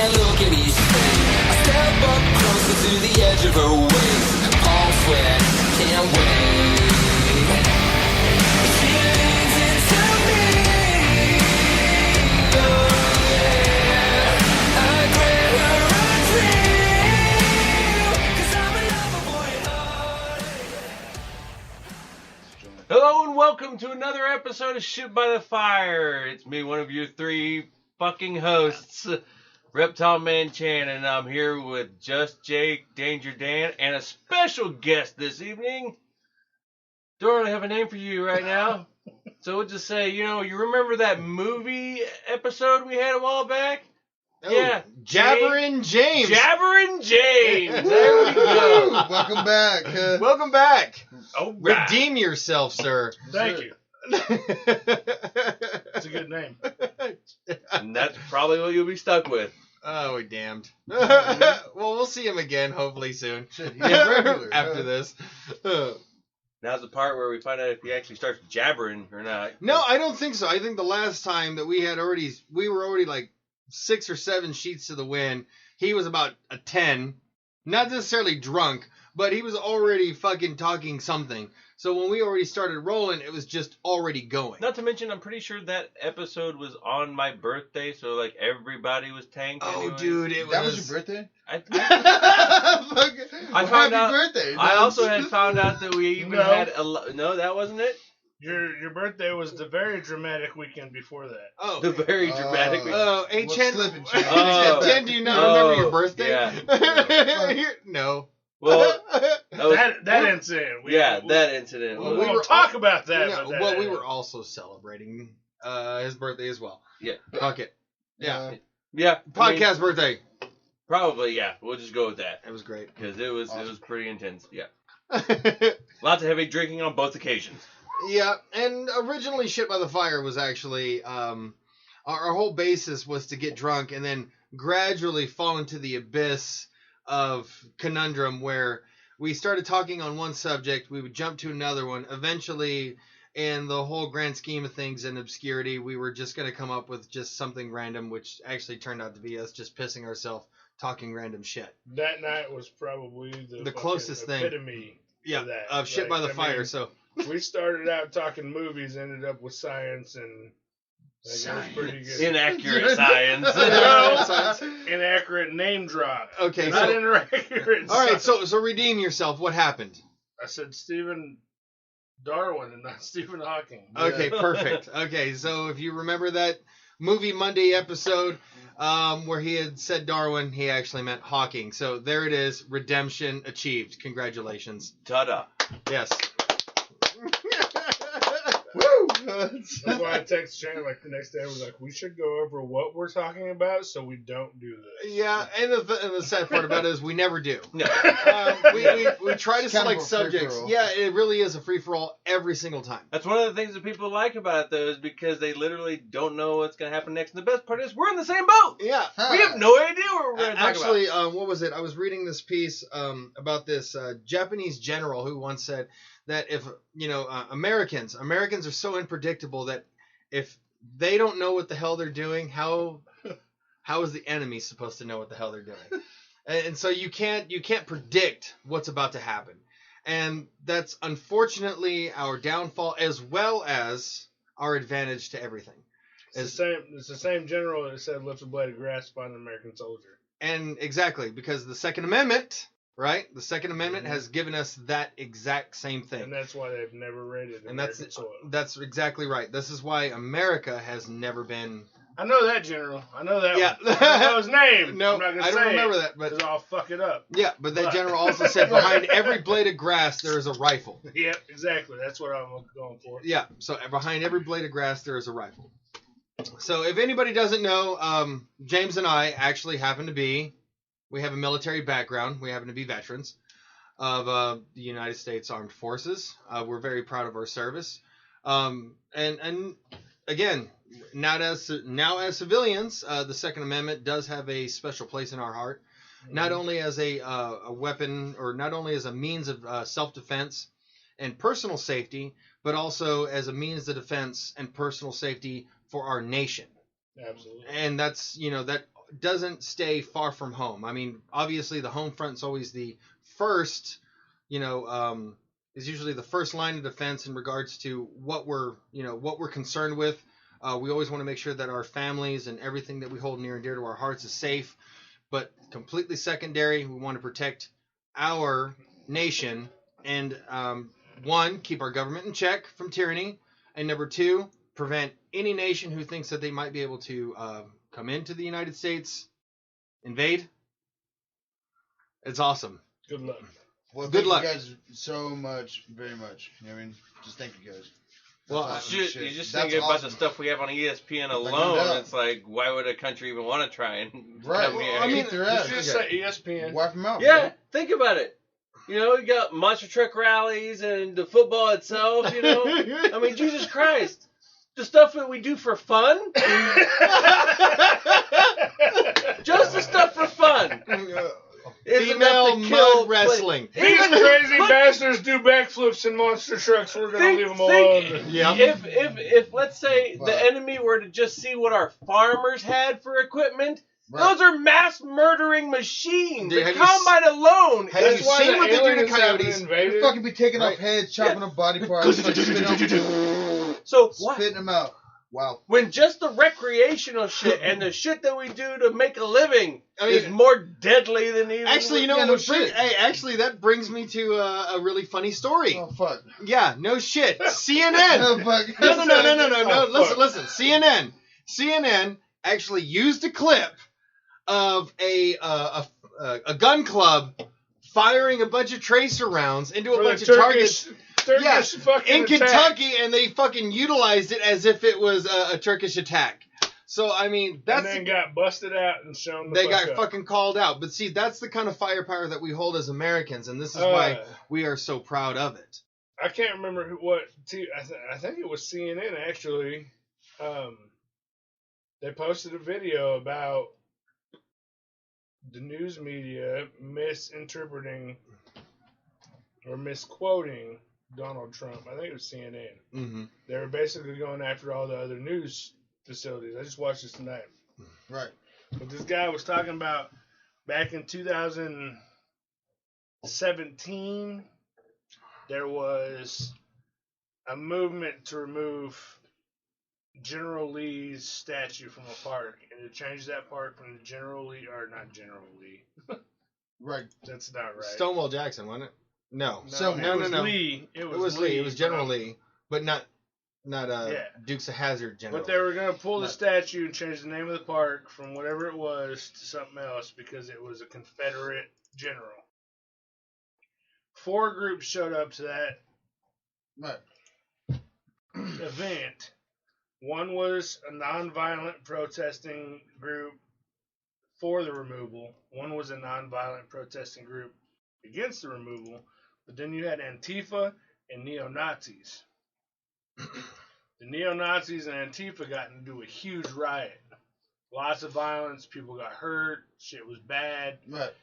can't look at each thing. I step up closer to the edge of her waist. Palms sweat, can't wait. She leans into me. Oh yeah, I grant her a dream. 'Cause I'm a lover boy at heart. Hello and welcome to another episode of Shit by the Fire. It's me, one of your three fucking hosts, Reptile Man Chan, and I'm here with Just Jake, Danger Dan, and a special guest this evening. Don't really have a name for you right now, so we'll just say, you remember that movie episode we had a while back? Oh, Yeah, Jabberin' James. Jabberin' James. There we go. Welcome back. Welcome back. All right. Redeem yourself, sir. Thank you. That's a good name. And that's probably what you'll be stuck with. Oh, we're damned. Well, we'll see him again, hopefully soon. Shit, he's regular. After this. Now's the part where we find out if he actually starts jabbering or not. No, I don't think so. I think the last time that we were already like 6 or 7 sheets to the wind. He was about a 10. Not necessarily drunk, but he was already fucking talking something. So when we already started rolling, it was just already going. Not to mention, I'm pretty sure that episode was on my birthday, so like everybody was tanked. Oh, anyways. dude, That was your birthday? I Well, found out. Happy birthday. I also had found out that we even No. had no, that wasn't it. Your birthday was the very dramatic weekend before that. Oh, The very dramatic. oh, hey, What's Chen. slipping, Chen? Oh. Chen, do you not remember your birthday? Yeah. No. Well, that was, That incident. that incident. We Well, was- we won't talk about that. No, but that well, we were also celebrating his birthday as well. Yeah. Fuck it. Yeah. yeah, Podcast birthday. Probably, yeah. We'll just go with that It was great. because it was Awesome. pretty intense. Yeah, lots of heavy drinking on both occasions. Yeah, and originally Shit by the Fire was actually, our whole basis was to get drunk and then gradually fall into the abyss of conundrum where we started talking on one subject, we would jump to another one. Eventually, in the whole grand scheme of things and obscurity, we were just going to come up with just something random, which actually turned out to be us just pissing ourselves talking random shit. That night was probably the fucking closest thing. epitome Yeah, to that. of Shit by the I Fire, mean, so... we started out talking movies, ended up with science, and it was pretty good. Inaccurate science. No, inaccurate name drop. Okay, Not so... inaccurate. All right, science. so redeem yourself. What happened? I said Stephen Darwin and not Stephen Hawking. Okay, perfect. Okay, so if you remember that Movie Monday episode where he had said Darwin, he actually meant Hawking. So there it is. Redemption achieved. Congratulations. Ta-da. Yes. Woo! That's why I texted Shannon like the next day. I was like, we should go over what we're talking about so we don't do this. Yeah, and the sad part about it is we never do. No. We try to It's kind select of a subjects. free-for-all. Yeah, it really is a free-for-all every single time. That's one of the things that people like about it, though, is because they literally don't know what's going to happen next. And the best part is we're in the same boat. Yeah. We have no idea what we're going to talk Actually, what was it? I was reading this piece about this Japanese general who once said that if, Americans are so unpredictable that if they don't know what the hell they're doing, how is the enemy supposed to know what the hell they're doing? And so you can't predict what's about to happen. And that's unfortunately our downfall as well as our advantage to everything. It's the same general that said lift a blade of grass to find an American soldier. And exactly, because the Second Amendment, right? The Second Amendment has given us that exact same thing. And that's why they've never raided And American soil. that's exactly right. This is why America has never been... I know that general. I know that Yeah. one. I know his name. No, I'm not gonna I don't say remember it, that, but... 'cause I'll fuck it up. Yeah, but that But- general also said behind every blade of grass there is a rifle. Yep, exactly. That's what I'm going for. Yeah, so behind every blade of grass there is a rifle. So if anybody doesn't know, James and I actually we have a military background. We happen to be veterans of the United States Armed Forces. We're very proud of our service. And again, now as civilians, the Second Amendment does have a special place in our heart. Not only as a weapon, or not only as a means of self-defense and personal safety, but also as a means of defense and personal safety for our nation. Absolutely. And that's, that doesn't stay far from home. I mean, obviously the home front's always the first, is usually the first line of defense in regards to what we're concerned with. We always want to make sure that our families and everything that we hold near and dear to our hearts is safe. But completely secondary, we want to protect our nation and, one, keep our government in check from tyranny, and number two, prevent any nation who thinks that they might be able to come into the United States, invade. It's awesome. Good luck. Well, Good thank luck. you guys so much, very much. You know what I mean? Just thank you guys. Well, That's awesome Shit, shit. you're just That's thinking about awesome. the stuff we have on ESPN no alone. doubt. It's like, why would a country even want to try and Right. come here? Well, I mean, Kick their Did ass. you just say ESPN? Wipe them out. yeah, think about it. You got monster truck rallies and the football itself, I mean, Jesus Christ. The stuff that we do for fun? Just the stuff for fun. Is enough Female to kill mud wrestling. These crazy bastards do backflips in monster trucks. We're gonna leave them alone. Yeah. If let's say Wow. the enemy were to just see what our farmers had for equipment, Right. those are mass murdering machines. Dude, The have you combine alone. have is you seen what they do to aliens haven't coyotes? They invaded. fucking be taking Right. off heads, chopping up body parts, like, So what? spitting them out. Wow. When just the recreational shit and the shit that we do to make a living I mean, is more deadly than even. Actually, you know Yeah, what? no would bring- shit. Hey, actually, that brings me to a really funny story. Oh fuck. Yeah, no shit. CNN. Oh fuck. No. Oh, Listen. CNN actually used a clip of a gun club firing a bunch of tracer rounds into a For bunch the of targets. Turkish fucking in attack. Kentucky, and they fucking utilized it as if it was a Turkish attack. So I mean, And then got busted out and shown the they fuck got up. fucking called out. But see, that's the kind of firepower that we hold as Americans, and this is why we are so proud of it. I can't remember I think it was CNN actually. They posted a video about the news media misinterpreting or misquoting Donald Trump. I think it was CNN. Mm-hmm. They were basically going after all the other news facilities. I just watched this tonight. Right. But this guy was talking about back in 2017, there was a movement to remove General Lee's statue from a park and to change that park from General Lee, or not General Lee. Right. That's not right. Stonewall Jackson, wasn't it? No. So- it was no. Lee. It was Lee. It was General but- Lee, but not Yeah. Dukes of Hazzard General. But they were going to pull the Not- statue and change the name of the park from whatever it was to something else because it was a Confederate general. 4 groups showed up to that Right. event. One was a nonviolent protesting group for the removal. One was a nonviolent protesting group against the removal. But then you had Antifa and neo-Nazis. The neo-Nazis and Antifa got into a huge riot. Lots of violence. People got hurt. Shit was bad. Right.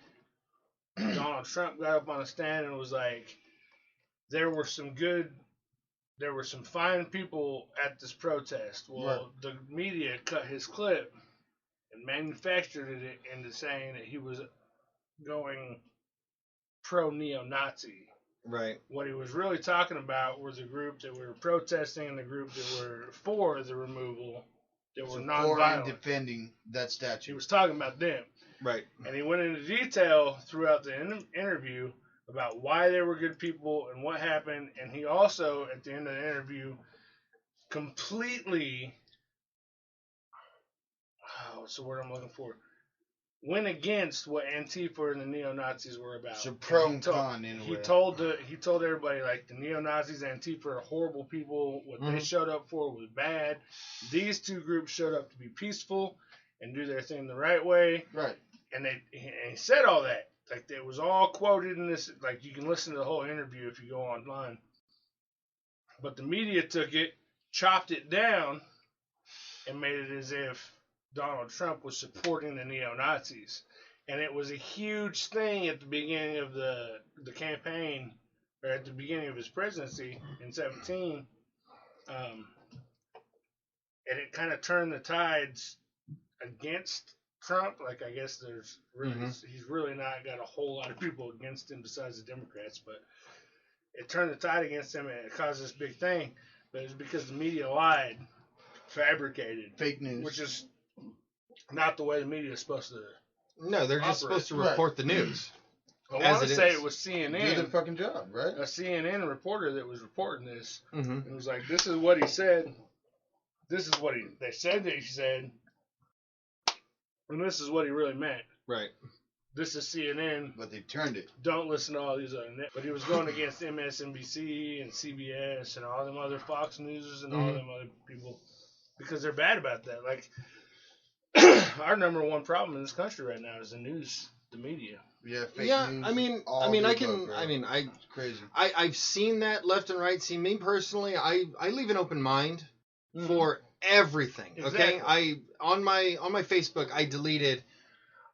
Donald Trump got up on a stand and was like, there were some fine people at this protest. Well, the media cut his clip and manufactured it into saying that he was going pro-neo-Nazi. Right. What he was really talking about was a group that were protesting and the group that were for the removal, that were So for and nonviolent. defending that He statue. was talking about them. Right. And he went into detail throughout the interview about why they were good people and what happened. And he also, at the end of the interview, completely, what's the word I'm looking for? Went against what Antifa and the neo-Nazis were about. So pro He and told- con in a He way. told everybody, like, the neo-Nazis and Antifa are horrible people. What they Mhm. showed up for was bad. These 2 groups showed up to be peaceful and do their thing the right way. Right. And he said all that. Like, it was all quoted in this. Like, you can listen to the whole interview if you go online. But the media took it, chopped it down, and made it as if Donald Trump was supporting the neo-Nazis. And it was a huge thing at the beginning of the campaign, or at the beginning of his presidency in 17. And it kind of turned the tides against Trump, like I guess there's really Mhm. he's really not got a whole lot of people against him besides the Democrats, but it turned the tide against him and it caused this big thing. But it's because the media lied, fabricated, Fake news. which is not the way the media is supposed to. No, they're just Operate. supposed to report the news. I As want to it say is. it was Do CNN, their fucking job, right? a CNN reporter that was reporting this. Mm-hmm. It was like, this is what he said. This is what they said that he said, and this is what he really meant. Right. This is CNN. But they turned it. Don't listen to all these other but he was going against MSNBC and CBS and all them other Fox News and all them other people because they're bad about that. Like our number one problem in this country right now is the news, the media. Yeah, fake Yeah, news. I mean, all I mean, the I above, can, bro. I mean, It's crazy. I've seen that left and right. See, me personally, I leave an open mind for everything. Okay, Exactly. on my Facebook, I deleted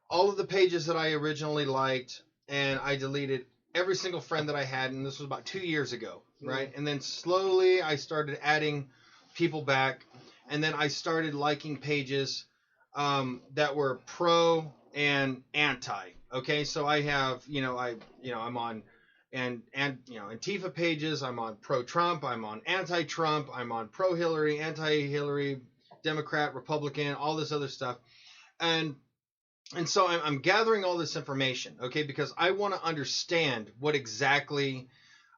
all of the pages that I originally liked, and I deleted every single friend that I had, and this was about 2 years ago, right? And then slowly I started adding people back, and then I started liking pages that were pro and anti. Okay, so I have, I'm on and Antifa pages. I'm on pro-Trump. I'm on anti-Trump. I'm on pro-Hillary, anti-Hillary, Democrat, Republican, all this other stuff, and so I'm gathering all this information, okay, because I want to understand what exactly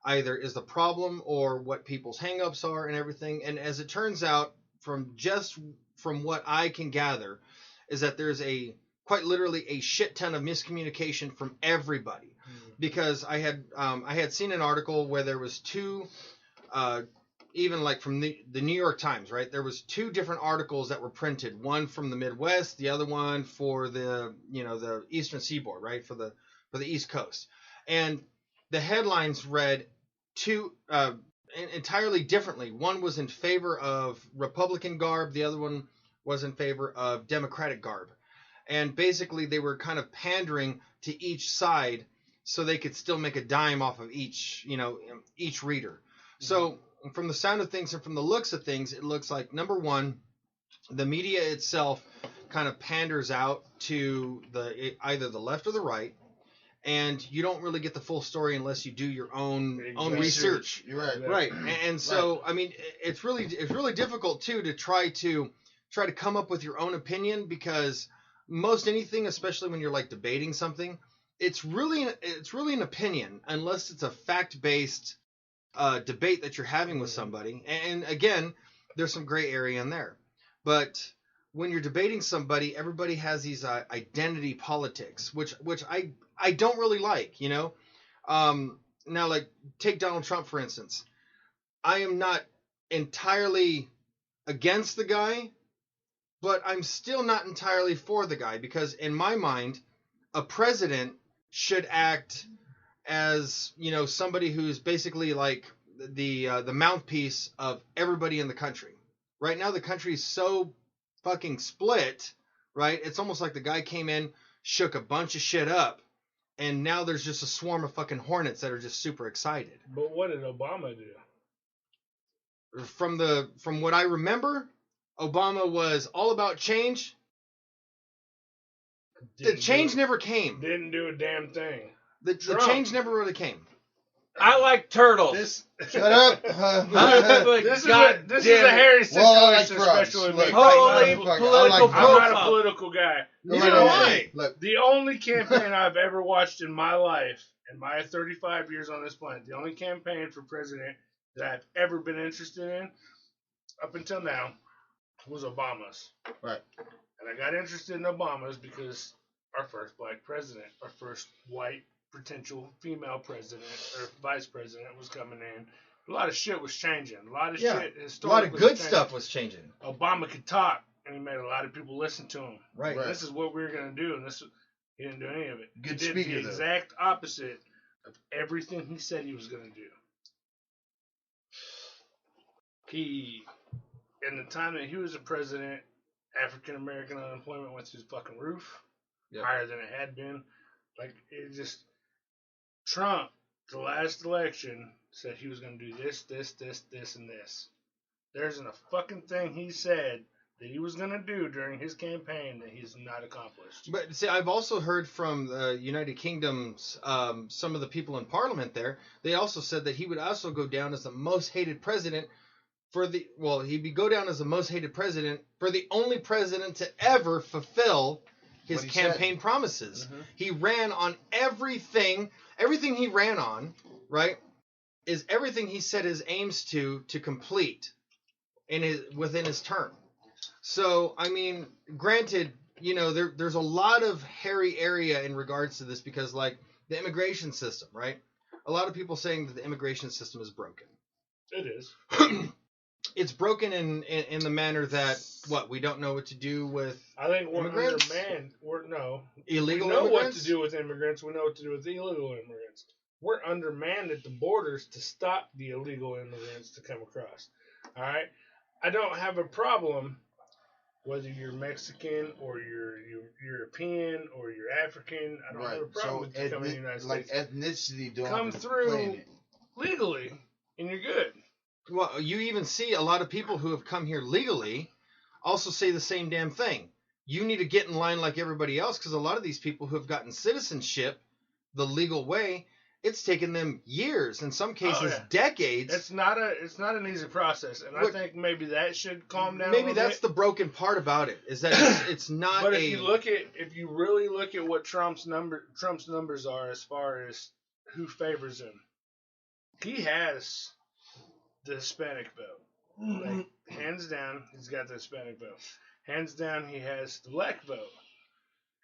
either is the problem or what people's hangups are and everything. And as it turns out, from what I can gather, is that there's quite literally a shit ton of miscommunication from everybody. Because I had seen an article where there was two, even like from the New York Times, right? There was two different articles that were printed, one from the Midwest, the other one for the Eastern Seaboard, right? For the East Coast. And the headlines read two entirely differently. One was in favor of Republican garb, the other one was in favor of Democratic garb. And basically they were kind of pandering to each side so they could still make a dime off of each reader. So from the sound of things and from the looks of things, it looks like, number one, the media itself kind of panders out to either the left or the right, and you don't really get the full story unless you do your own research. You're right. Right. And so, I mean, it's really difficult too to try to come up with your own opinion, because most anything, especially when you're like debating something, it's really an opinion unless it's a fact-based debate that you're having with somebody. And again, there's some gray area in there. But when you're debating somebody, everybody has these identity politics, which I don't really like, Now, like, take Donald Trump, for instance. I am not entirely against the guy, but I'm still not entirely for the guy, because in my mind, a president should act as, somebody who's basically like the mouthpiece of everybody in the country. Right now, the country is so fucking split, right? It's almost like the guy came in, shook a bunch of shit up, and now there's just a swarm of fucking hornets that are just super excited. But what did Obama do? From what I remember, Obama was all about change. The change never came. Didn't do a damn thing. The change never really came. I like turtles. This Shut up. this is a hairy situation, Well, I like frogs. especially with me. Look, Holy I like political frogs. I'm not a profile. political guy. Neither am I. Look, The only campaign I've ever watched in my life, in my 35 years on this planet, the only campaign for president that I've ever been interested in, up until now, was Obama's. Right. And I got interested in Obama's because our first black president, our first white potential female president or vice president was coming in. A lot of shit was changing. A lot of shit. A lot of good stuff was changing. Obama could talk, and he made a lot of people listen to him. Right. Right. This is what we were gonna do, and he didn't do any of it. Good he did speaker, the though. exact opposite of everything he said he was gonna do. In the time that he was a president, African American unemployment went through the fucking roof, higher than it had been. Like, it just, Trump, the last election, said he was going to do this, this, this, this, and this. There isn't a fucking thing he said that he was going to do during his campaign that he's not accomplished. But see, I've also heard from the United Kingdom's some of the people in Parliament there. They also said that he would also go down as the most hated president he'd go down as the most hated president for the only president to ever fulfill his campaign promises. Mm-hmm. He ran on everything he ran on, right, is everything he set his aims to complete within his term. So, I mean, granted, you know, there's a lot of hairy area in regards to this because, like, the immigration system, right? A lot of people saying that the immigration system is broken. It is. It's broken in the manner that, we don't know what to do with I think we're immigrants? undermanned. Illegal We know immigrants? what to do with immigrants. We know what to do with illegal immigrants. We're undermanned at the borders to stop the illegal immigrants to come across. All right? I don't have a problem whether you're Mexican or you're European or you're African. I don't have a problem with you coming to the United States. Like ethnicity don't Come through legally, and you're good. Well, you even see a lot of people who have come here legally also say the same damn thing. You need to get in line like everybody else because a lot of these people who have gotten citizenship the legal way, it's taken them years, in some cases decades. It's not an easy process, and I think maybe that should calm down. Maybe that's the broken part about it, is that it's not. But if you really look at what Trump's numbers are as far as who favors him, he has the Hispanic vote. Like, hands down, he's got the Hispanic vote. Hands down, he has the black vote.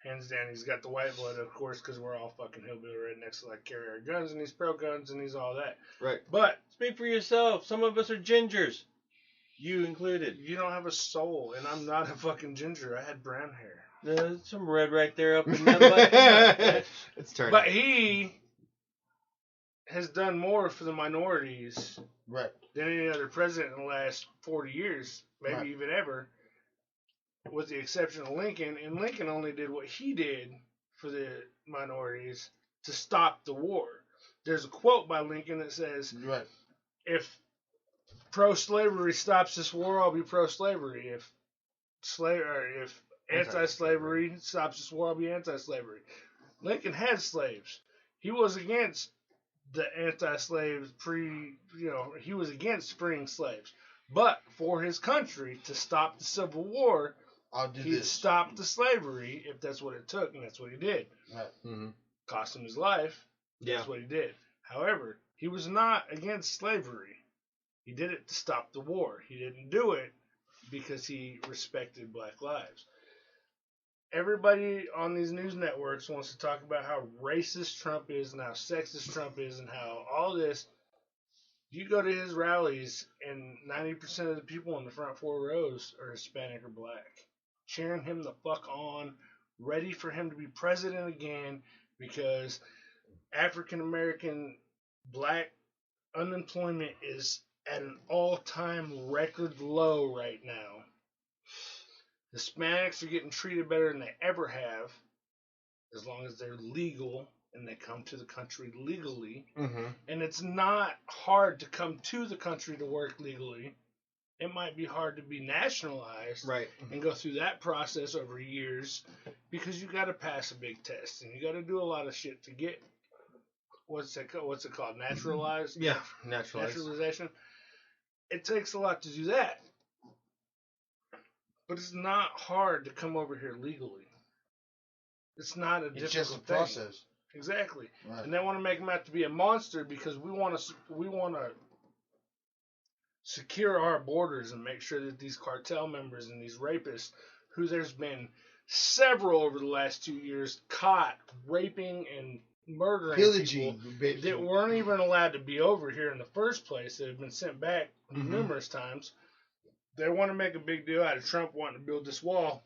Hands down, he's got the white blood, of course, because we're all fucking hillbilly rednecks that like carry our guns, and he's pro-guns, and he's all that. Right. But speak for yourself. Some of us are gingers. You included. You don't have a soul, and I'm not a fucking ginger. I had brown hair. There's some red right there up in that black. It's turning. But he has done more for the minorities than any other president in the last 40 years, maybe even ever, with the exception of Lincoln. And Lincoln only did what he did for the minorities to stop the war. There's a quote by Lincoln that says, if pro-slavery stops this war, I'll be pro-slavery. If anti-slavery stops this war, I'll be anti-slavery. Lincoln had slaves. He was against the anti-slaves he was against freeing slaves. But for his country to stop the Civil War, he'd stop the slavery if that's what it took, and that's what he did. Mm-hmm. Cost him his life. That's what he did. However, he was not against slavery. He did it to stop the war. He didn't do it because he respected black lives. Everybody on these news networks wants to talk about how racist Trump is and how sexist Trump is and how all this. You go to his rallies and 90% of the people in the front 4 rows are Hispanic or black, cheering him the fuck on, ready for him to be president again because African American black unemployment is at an all-time record low right now. Hispanics are getting treated better than they ever have, as long as they're legal and they come to the country legally. Mm-hmm. And it's not hard to come to the country to work legally. It might be hard to be nationalized and go through that process over years because you got to pass a big test and you got to do a lot of shit to get what's it called? Naturalized? Yeah, naturalized. Naturalization. It takes a lot to do that. But it's not hard to come over here legally. It's not a difficult It's just a thing. process. Exactly. Right. And they want to make him out to be a monster because we want to secure our borders and make sure that these cartel members and these rapists, who there's been several over the last 2 years caught raping and murdering Pillaging, people that weren't even allowed to be over here in the first place, that have been sent back numerous times. They want to make a big deal out of Trump wanting to build this wall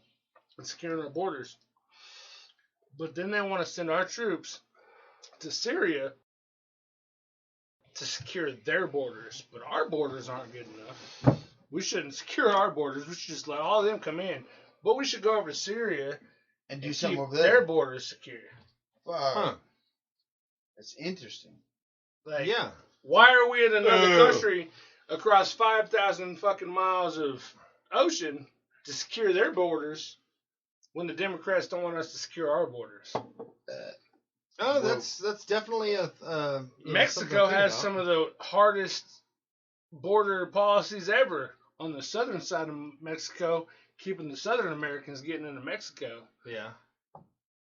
and securing our borders. But then they want to send our troops to Syria to secure their borders. But our borders aren't good enough. We shouldn't secure our borders. We should just let all of them come in. But we should go over to Syria and do something keep over there. Their borders secure. Wow. That's interesting. Like, yeah. Why are we in another country across 5,000 fucking miles of ocean to secure their borders when the Democrats don't want us to secure our borders. Oh, that's definitely a Mexico has some of the hardest border policies ever on the southern side of Mexico, keeping the Southern Americans getting into Mexico. Yeah.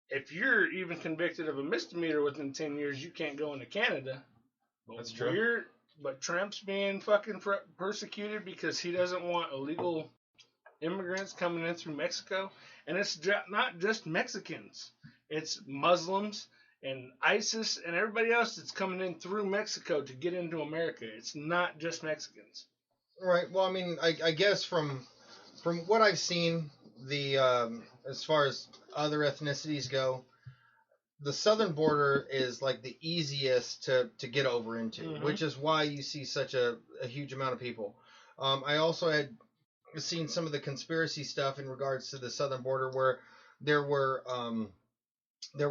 If you're even convicted of a misdemeanor within 10 years, you can't go into Canada. That's true. But Trump's being fucking persecuted because he doesn't want illegal immigrants coming in through Mexico. And it's not just Mexicans. It's Muslims and ISIS and everybody else that's coming in through Mexico to get into America. It's not just Mexicans. Right. Well, I mean, I guess from what I've seen, as far as other ethnicities go, the southern border is like the easiest to get over into, which is why you see such a huge amount of people. I also had seen some of the conspiracy stuff in regards to the southern border where there were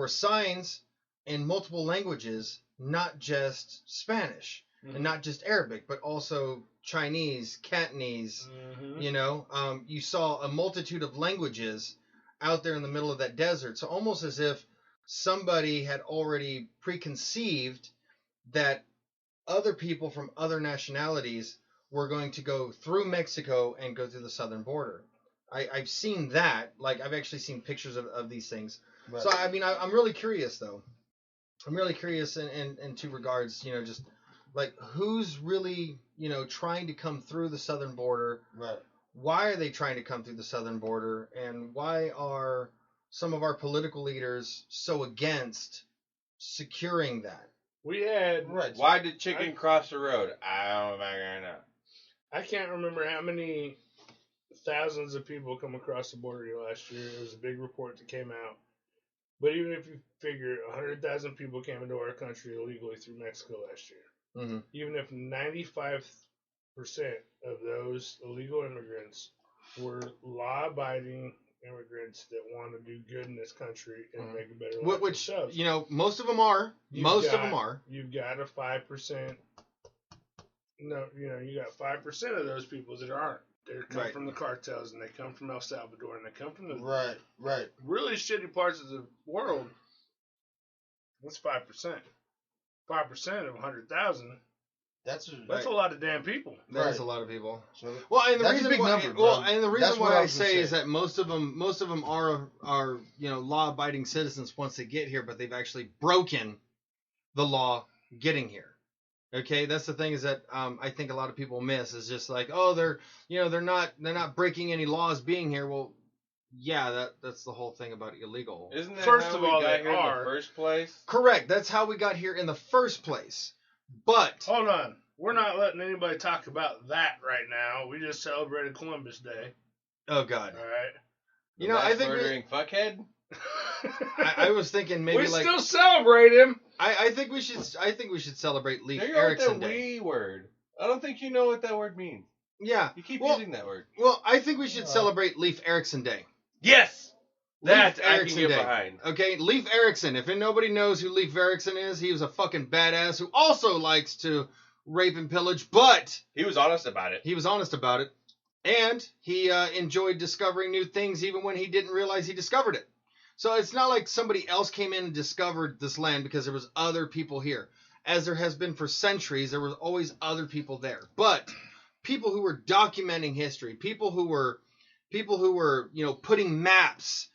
signs in multiple languages, not just Spanish and not just Arabic, but also Chinese, Cantonese. You know, you saw a multitude of languages out there in the middle of that desert. So almost as if somebody had already preconceived that other people from other nationalities were going to go through Mexico and go through the southern border. I've seen that. Like, I've actually seen pictures of these things. Right. So, I mean, I'm really curious, though. I'm really curious in two regards, you know, just like who's really, you know, trying to come through the southern border. Right. Why are they trying to come through the southern border? And why are some of our political leaders so against securing that? We had... Right. Why did chicken cross the road? I don't know. I can't remember how many thousands of people come across the border last year. It was a big report that came out. But even if you figure 100,000 people came into our country illegally through Mexico last year, even if 95% of those illegal immigrants were law-abiding immigrants that want to do good in this country and make a better life for themselves. You know, most of them are. You've got a 5%. No, you know, you got 5% of those people that aren't. They come from the cartels, and they come from El Salvador, and they come from the really shitty parts of the world. That's 5%. 5% of 100,000. That's a lot of damn people. That's a lot of people. So, well, and the reason why I say is that most of them are you know, law-abiding citizens once they get here, but they've actually broken the law getting here. Okay, that's the thing is that I think a lot of people miss is just like, oh, they're not breaking any laws being here. Well, yeah, that's the whole thing about illegal. Isn't that first how of all, we got here in the first place? Correct. That's how we got here in the first place. But hold on, we're not letting anybody talk about that right now. We just celebrated Columbus Day. Oh God! All right. You know, I think murdering fuckhead. I was thinking maybe we still celebrate him. I think we should celebrate Leif Erickson Erikson Day. We word. I don't think you know what that word means. Yeah. You keep using that word. Well, I think we should celebrate Leif Erikson Day. Yes. That I can get behind. Okay, Leif Erikson. If nobody knows who Leif Erikson is, he was a fucking badass who also likes to rape and pillage, but he was honest about it. And he enjoyed discovering new things even when he didn't realize he discovered it. So it's not like somebody else came in and discovered this land because there was other people here. As there has been for centuries, there was always other people there. But people who were documenting history, people who were, you know, putting maps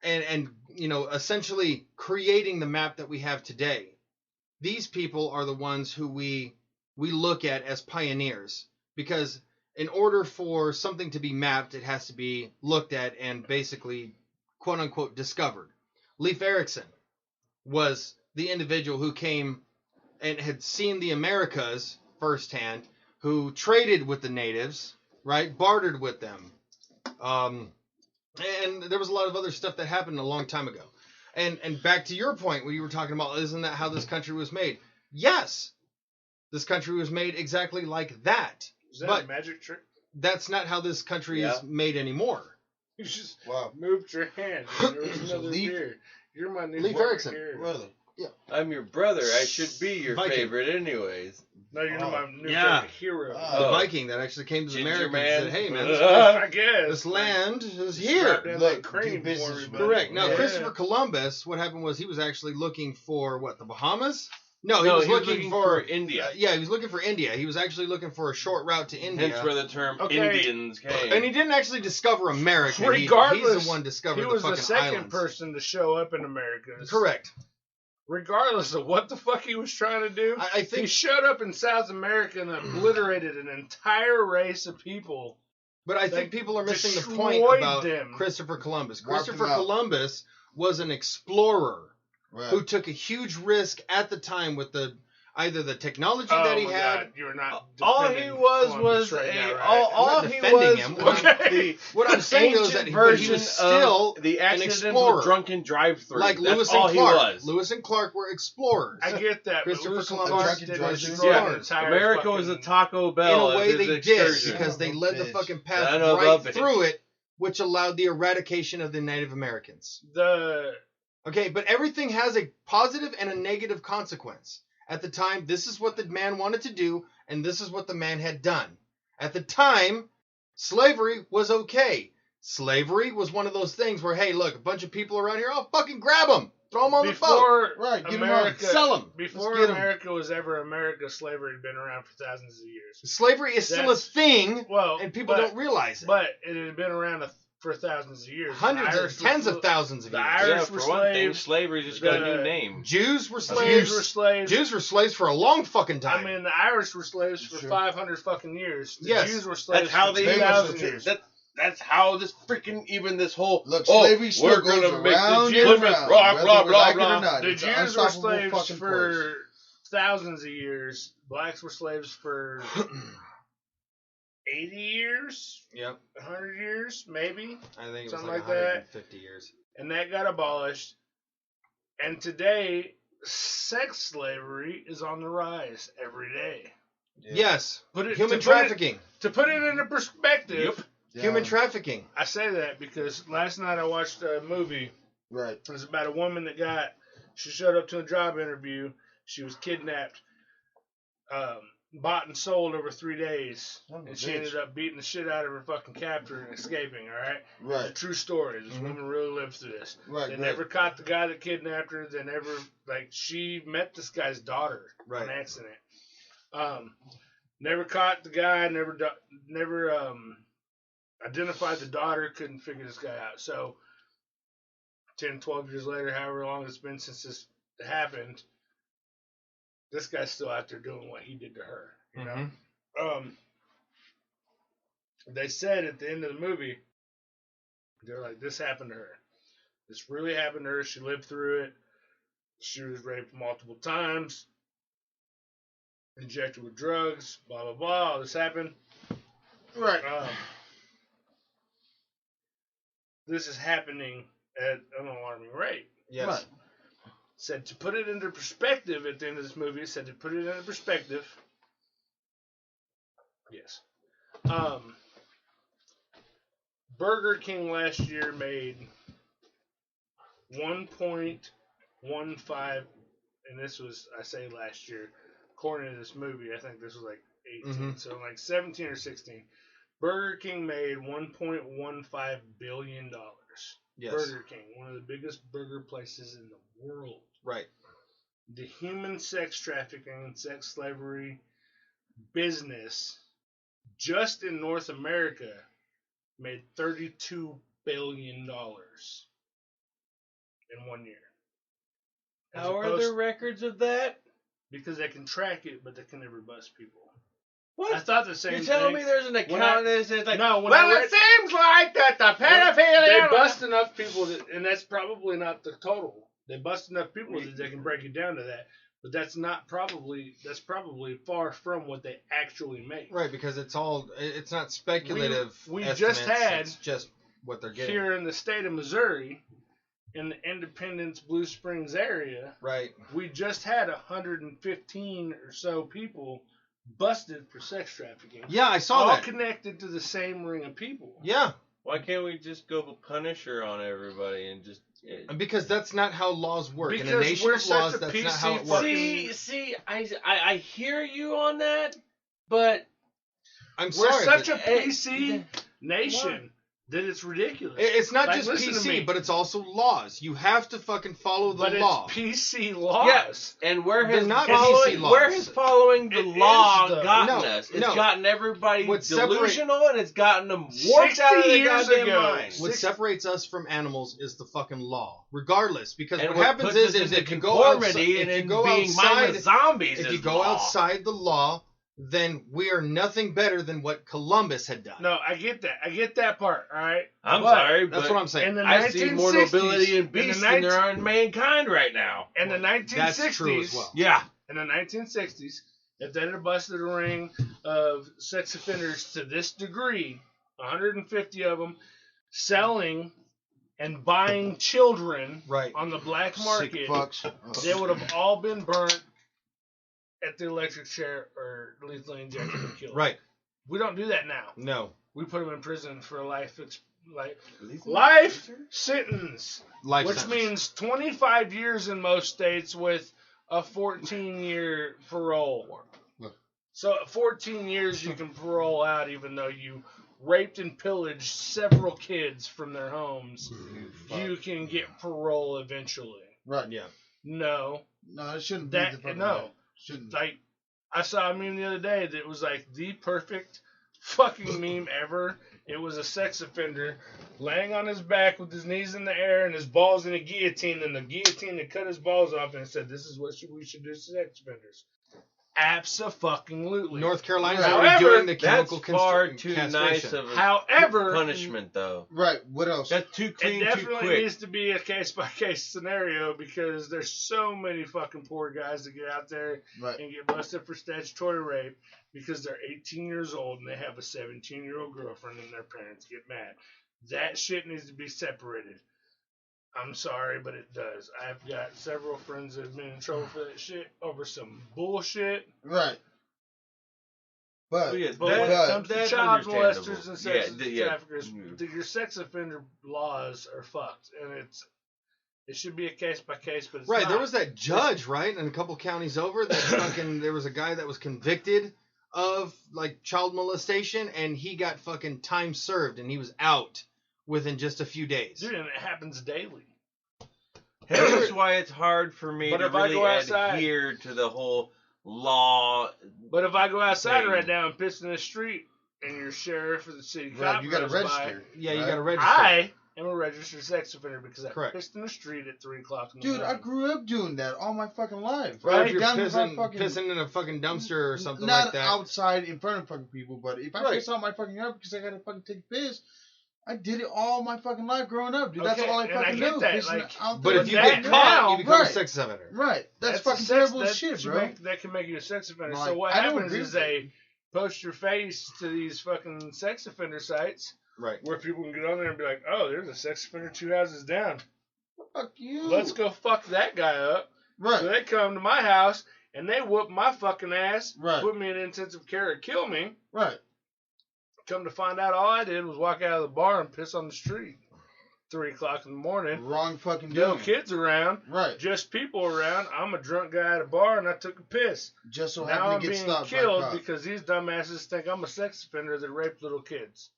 and you know, essentially creating the map that we have today. These people are the ones who we look at as pioneers, because in order for something to be mapped, it has to be looked at and basically, quote unquote, discovered. Leif Erikson was the individual who came and had seen the Americas firsthand, who traded with the natives, right? Bartered with them. And there was a lot of other stuff that happened a long time ago. And back to your point, when you were talking about, isn't that how this country was made? Yes. This country was made exactly like that. Is that a magic trick? That's not how this country is made anymore. You just moved your hand. There was another beer. You're my new Leif Erikson. Really? I'm your brother. I should be your Viking. favorite anyways. No, you're not my new Yeah. favorite hero. The Viking that actually came to the Ginger Americans man. and said, "Hey, man, I guess. this land is Just here." drop down Look, that cream do business for with everybody. Correct. Now, Yeah. Christopher Columbus, what happened was he was actually looking for what, the Bahamas? No, he No, was he was looking looking for for India. yeah, he was looking for India. He was actually looking for a short route to India. Hence where the term Okay. Indians came. And he didn't actually discover America. Regardless, he's the one discovered He was the the fucking second islands. person to show up in America. Correct. Regardless of what the fuck he was trying to do, I he think, showed up in South America and obliterated an entire race of people. but I They think people are missing the point destroyed about them. Christopher Columbus. Wiped Christopher them out. Columbus was an explorer Right. who took a huge risk at the time with either the technology Oh that he my had. God, you're not. all he defending was Columbus right a now, right? all I'm not he defending was him. was Okay. What I'm saying though is that ancient but he version was still of the an accidental explorer. drunken drive-through. like That's Lewis all and Clark. he was. Lewis and Clark were explorers. I get that, but Christopher Lewis and Columbus Clark did did drugs destroy and an drugs. entire America was a fucking- Taco In Bell. a way of his they excursion. did because they led the Bitch. fucking path Son of a right bitch. through it, which allowed the eradication of the Native Americans. Okay, but everything has a positive and a negative consequence. At the time, this is what the man wanted to do, and this is what the man had done. At the time, slavery was okay. Slavery was one of those things where, hey, look, a bunch of people around here, I'll fucking grab them, throw them on the boat, Before Right, get 'em on. America, sell them. Before Let's get 'em. America was ever America, slavery had been around for thousands of years. Slavery is still a That's- thing, Well, and people but, don't realize it. But it had been around for thousands of years. Hundreds The of, Irish tens were- of thousands of the years. Irish Yeah, were for one thing, slaves. slavery just got a The- new name. Jews were Jews slaves. were slaves. Jews were slaves for a long fucking time. I mean, the Irish were slaves for Sure. 500 fucking years. The Yes. Jews were slaves That's how for they 2,000 years. That's how this freaking even this whole Look, slavery still we're goes gonna make around the and Plymouth around, Rock, whether blah we blah like it or blah. not. The It's an Jews were unstoppable slaves fucking for place. thousands of years. Blacks were slaves for 80 years, Yep, 100 years, maybe. I think it was Something like like that. 150 years. And that got abolished. And today, sex slavery is on the rise every day. Yeah. Yes, Put it, human to put it- trafficking. To put it into perspective, Yep. Yeah. Human trafficking. I say that because last night I watched a movie. Right. It was about a woman that she showed up to a job interview. She was kidnapped, bought and sold over 3 days. Son of a And she bitch. ended up beating the shit out of her fucking captor and escaping, alright? It's a Right. true story. This Mhm. woman really lived through this. Right. They right. never caught the guy that kidnapped her. They never, she met this guy's daughter Right. on accident. Never caught the guy, never identified the daughter, couldn't figure this guy out. So, 10, 12 years later, however long it's been since this happened, this guy's still out there doing what he did to her. You know? They said at the end of the movie, they're like, this happened to her. This really happened to her. She lived through it. She was raped multiple times. Injected with drugs. Blah, blah, blah. All this happened. Right. This is happening at an alarming rate. Yes. Right. Said to put it into perspective at the end of this movie, it said to put it into perspective. Yes. Burger King last year made 1.15, and this was, I say last year, according to this movie, I think this was like 18, Mhm. so like 17 or 16. Burger King made $1.15 billion. Yes. Burger King, one of the biggest burger places in the world. Right. The human sex trafficking, sex slavery business, just in North America, made $32 billion in 1 year. As How are opposed- there records of that? Because they can track it, but they can never bust people. What? I thought the same You're thing. telling me there's an account that says like, No, when well, I read- it seems like that the They pedophilia. bust enough people, and that's probably not the total. They bust enough people that they can break it down to that. But that's probably far from what they actually make. Right, because it's not speculative. We estimates, just had it's just what they're getting. Here in the state of Missouri, in the Independence Blue Springs area, Right. we just had 115 or so people busted for sex trafficking. Yeah, I saw all that. connected to the same ring of people. Yeah. Why can't we just go Punisher on everybody and just Because that's not how laws work. In a Because nation we're of such laws, a that's not PC how it works. See, I hear you on that, but I'm We're sorry. such but a PC nation that it's ridiculous. it's not Like, just listen to me. PC, but it's also laws. You have to fucking follow the But law. it's PC laws. yes, and where They're has not following PC laws. where has following the It is law though. gotten No, us? It's no. gotten everybody What separate- delusional, and it's gotten them warped 60 out of their years goddamn ago. mind. What separates us from animals is the fucking law, regardless. Because And what happens puts us is into if you go outside, conformity and if you in go being mindless outside, zombies, if is you go law. outside the law, then we are nothing better than what Columbus had done. No, I get that. I get that part. All right. I'm But sorry, That's but what I'm saying. In the I see more 1960s nobility in in the beasts than there are in mankind right now. In the 1960s, That's true as well. Yeah. in the 1960s, if they'd have busted a ring of sex offenders to this degree, 150 of them selling and buying children Right. on the black market, Sick fucks. they would have all been burnt at the electric chair or lethally injected and killed. Right. We don't do that now. No. We put them in prison for a life Life sentence, Life which sentence. means 25 years in most states with a 14-year parole. So at 14 years you can parole out even though you raped and pillaged several kids from their homes. You can get parole eventually. Right. Yeah. No. No, it shouldn't That- be the fucking no. way. Shouldn't. Like, I saw a meme the other day that was like the perfect fucking meme ever. It was a sex offender laying on his back with his knees in the air and his balls in a guillotine, and the guillotine that cut his balls off, and it said, "This is what we should do to sex offenders." Abso-fucking-lutely. North Carolina's However, already doing the that's chemical far too castration. nice of a However, punishment, though. Right. What else? That's too it clean, too definitely quick. needs to be a case-by-case scenario because there's so many fucking poor guys that get out there Right. and get busted for statutory rape because they're 18 years old and they have a 17-year-old girlfriend and their parents get mad. That shit needs to be separated. I'm sorry, but it does. I've got several friends that have been in trouble for that shit over some bullshit. Right. But Oh, yeah, But when it comes to that's child understandable. molesters and sex Yeah. traffickers, your sex offender laws are fucked, and it should be a case by case, but it's Right, not. there was that judge, right, in a couple counties over that fucking there was a guy that was convicted of like child molestation and he got fucking time served and he was out within just a few days. Dude, and it happens daily. That's why it's hard for me But to if I really go outside- adhere to the whole law. But if I go outside Dang. right now and piss in the street, and your sheriff or the city cop right, you got to goes by, register. Yeah, you right? got to register. I am a registered sex offender because I Correct. pissed in the street at 3 o'clock in the Dude, I morning. grew up doing that all my fucking life. Or if Right you're down in front pissing, of fucking, pissing in a fucking dumpster or something not like that. outside in front of fucking people, but if I Right. piss out my fucking yard because I gotta fucking take a piss, I did it all my fucking life growing up, dude. That's Okay, all I and I fucking get knew. that, Pissing like, out But there. if you that get caught, now- you become a right. sex offender. Right, that's a fucking sex- terrible that shit, should bro. that can make you a sex offender. Like, So what I don't happens agree is with they post your face to these fucking sex offender sites Right. where people can get on there and be like, "Oh, there's a sex offender 2 houses down. Fuck you. Let's go fuck that guy up." Right. So they come to my house and they whoop my fucking ass, Right. put me in intensive care, or kill me. Right. Come to find out, all I did was walk out of the bar and piss on the street. 3 o'clock in the morning. Wrong fucking No doing. kids around, Right. just people around. I'm a drunk guy at a bar and I took a piss. Just so Now happened I'm to get being stopped killed by a cop. because these dumbasses think I'm a sex offender that raped little kids.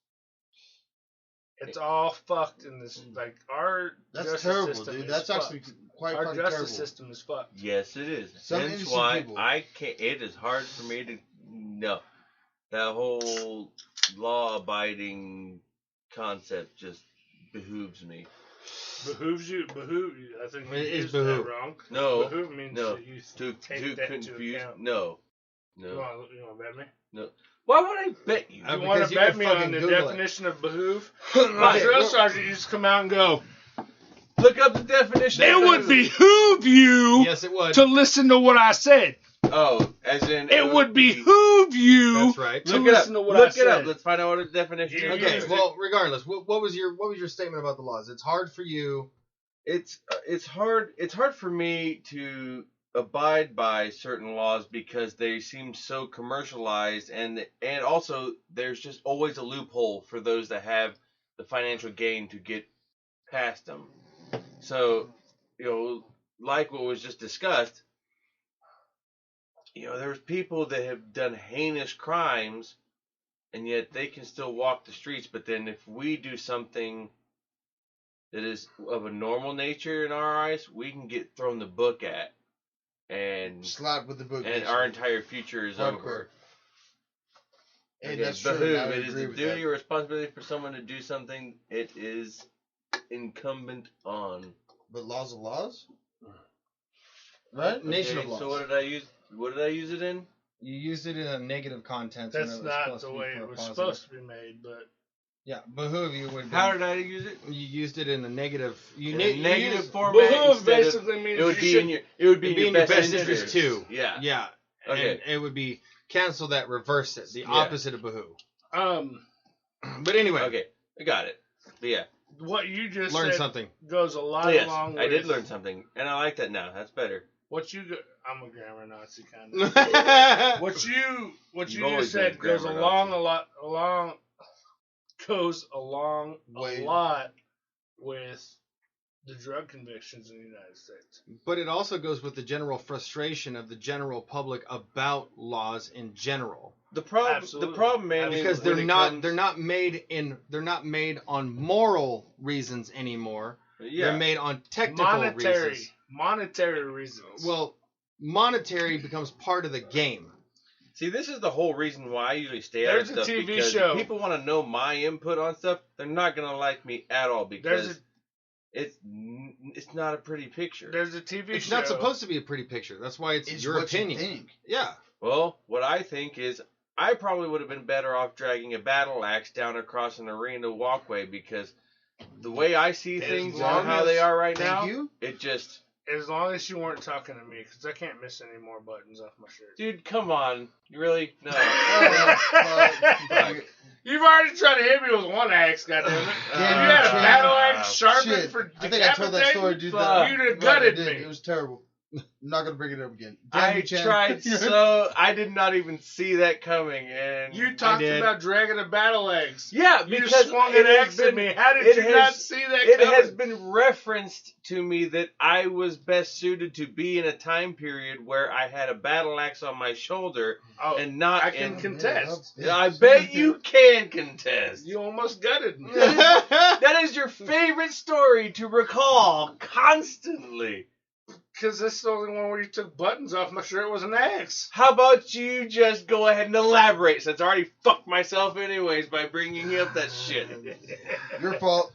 It's all fucked in this. Like, our That's justice terrible, system dude. is That's fucked. actually quite Our fucking justice terrible. system is fucked. Yes, it is. Some That's innocent why people. I can't. It is hard for me to no. That whole law-abiding concept just behooves me. Behooves you. I think you It is used that behoove. wrong. No, Behoove means no. that you to take that into confuse. account. No, You no. want to bet me? Why would I bet you? Uh, You want because to you bet can me fucking on the Google it. definition of behoove? My Okay, drill well- sergeant used to come out and go, Look up the definition. "It of would behoove. behoove you Yes, it would. to listen to what I said. Oh, as in It would behoove you That's right. to Look it up. listen to what Look I it up. said." Let's find out what the definition You is. Okay, use it. well, regardless, what was your statement about the laws? It's hard for you. It's hard for me to abide by certain laws because they seem so commercialized, and also there's just always a loophole for those that have the financial gain to get past them. So, like what was just discussed, there's people that have done heinous crimes, and yet they can still walk the streets. But then if we do something that is of a normal nature in our eyes, we can get thrown the book at, and Slap with the book. and our entire future is over. Hey, Okay, that's true. Bahoo, I would it is agree the with duty that. or responsibility for someone to do something it is incumbent on. But laws are laws, right? Nation Okay, of laws. so what did I use? What did I use it in? You used it in a negative context. when That's it was not supposed the to be way for it a was positive. supposed to be made, but Yeah, Bahoo, you would. How did I use it? You used it in a negative. You In a you negative used- format. Behoove instead of- basically means it would you be should, in your. It would be It'd in your best interest too. Yeah. Yeah. Okay. And it would be cancel that, reverse it, the Yeah. opposite of Bahoo. But anyway, Okay. I got it. But yeah. what you just learn said something. goes a lot Yes, along with I did learn something, and I like that now. That's better. what you. I'm a grammar Nazi kind of. What you You've always just said been a goes grammar along Nazi. goes along Way. a lot with the drug convictions in the United States. But it also goes with the general frustration of the general public about laws in general, The problem. Absolutely. The problem, man, because when they're it not comes- they're not made on moral reasons anymore. Yeah. They're made on technical reasons. Monetary reasons. Well, monetary becomes part of the game. See, this is the whole reason why I usually stay out of There's a stuff. TV because show. if people want to know my input on stuff, they're not gonna like me at all because There's it's not a pretty picture. There's a TV It's show. not supposed to be a pretty picture. That's why it's It's your what opinion. you think. Yeah. Well, what I think is I probably would have been better off dragging a battle axe down across an arena walkway because the way I see As things long and how as- they are right Thank now, you. it just, As long as you weren't talking to me, because I can't miss any more buttons off my shirt. dude, come on, you really no. Fuck. You've already tried to hit me with one axe, goddammit. If you Damn, had a Jim. battle axe sharpened Shit. for I think I told that story, dude. Fuck. You'd have Right, gutted I did. me. It was terrible. I'm not gonna bring it up again. Damn I you, Chan. tried so I did not even see that coming, and You I talked did. about dragging a battle axe. Yeah, You because swung it an has axe at been- me. How did it you has- not see that It coming? has been referenced to me that I was best suited to be in a time period where I had a battle axe on my shoulder Oh, and not I can in. contest. Yeah, I bet you can contest. You almost gutted me. That is your favorite story to recall constantly. Because this is the only one where you took buttons off my shirt was an axe. How about you just go ahead and elaborate since I already fucked myself anyways by bringing up that shit. Your fault.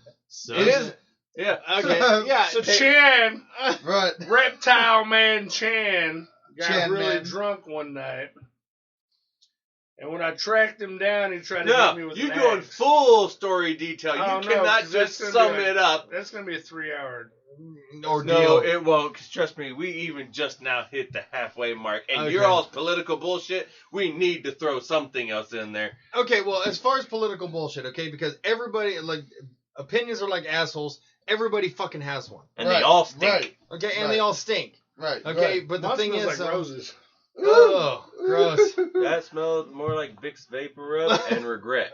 It is. Yeah. Okay. Yeah. So Chan, Right. Reptile Man Chan, got Chan really Man. drunk one night. And when I tracked him down, he tried to hit me No, with you're an going axe. full story detail. Oh, You no, cannot 'cause just that's gonna sum be like- it up. That's going to be a 3-hour. Ordeal. No, it won't. 'Cause trust me, we even just now hit the halfway mark, and Okay. you're all political bullshit. We need to throw something else in there. Okay, well, as far as political bullshit, okay, because everybody, like, opinions are like assholes. Everybody fucking has one. And Right, they all stink. Right. Okay, and Right. they all stink. Right. Okay, Right. but the Mine thing smells is, like roses. oh, gross. That smelled more like Vicks Vapor Rub and regret.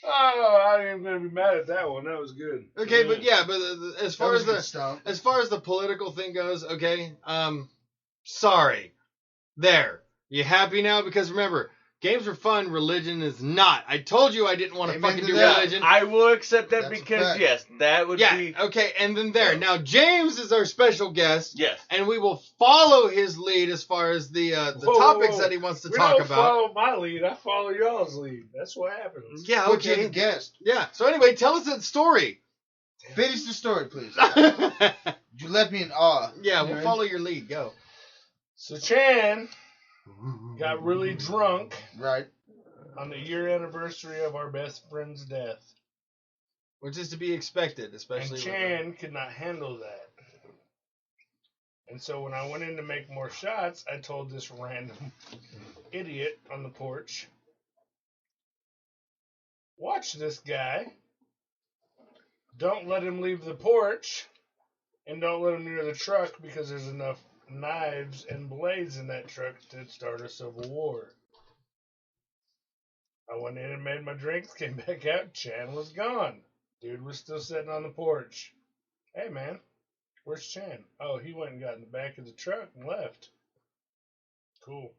Oh, I ain't even going to be mad at that one. That was good. Okay, but yeah, but as That far was as a good the stomp. as far as the political thing goes, okay, sorry. There. You happy now? Because remember, games are fun, religion is not. I told you I didn't want to Amen fucking to do that. religion. I will accept that That's a because, fact. yes, that would Yeah, be. okay, and then there. Now, James is our special guest, Yes. and we will follow his lead as far as the Whoa, topics whoa. that he wants to We talk don't about. follow my lead. I follow y'all's lead. That's what happens. Yeah, Put you in the okay. guest. Yeah, so anyway, tell us that story. Finish the story, please. Yeah, You left me in awe. we'll Right. follow your lead. Go. So Chan got really drunk Right. on the year anniversary of our best friend's death. Which is to be expected, especially And with Chan could not handle that. And so when I went in to make more shots, I told this random idiot on the porch, watch this guy. Don't let him leave the porch. And don't let him near the truck because there's enough knives and blades in that truck to start a civil war. I went in and made my drinks, came back out, Chan was gone. Dude was still sitting on the porch. Hey, man, where's Chan? Oh, he went and got in the back of the truck and left. Cool.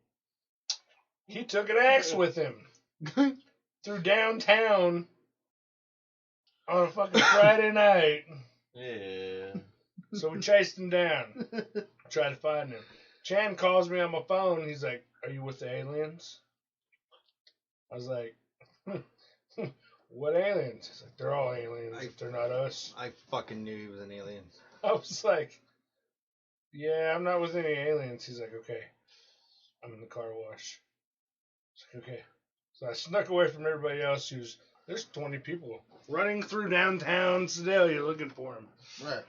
He took an axe with him through downtown on a fucking Friday night. Yeah. So we chased him down. Tried to find him. Chan calls me on my phone. He's like, "Are you with the aliens?" I was like, "What aliens?" He's like, "They're all aliens if they're not us." I fucking knew he was an alien. I was like, "Yeah, I'm not with any aliens." He's like, "Okay, I'm in the car wash." I was like, "Okay." So I snuck away from everybody else there's 20 people running through downtown Sedalia looking for him. Right.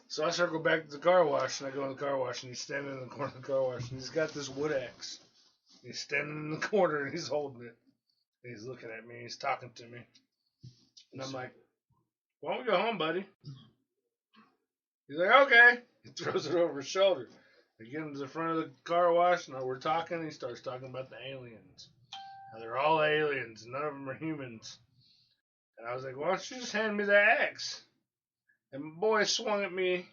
So I circle back to the car wash, and I go in the car wash, and he's standing in the corner of the car wash, and he's got this wood axe. He's standing in the corner, and he's holding it. And he's looking at me, and he's talking to me. And I'm like, "Why don't we go home, buddy?" He's like, "Okay." He throws it over his shoulder. I get him to the front of the car wash, and we're talking, and he starts talking about the aliens. Now, they're all aliens, and none of them are humans. And I was like, "Why don't you just hand me the axe?" And my boy swung at me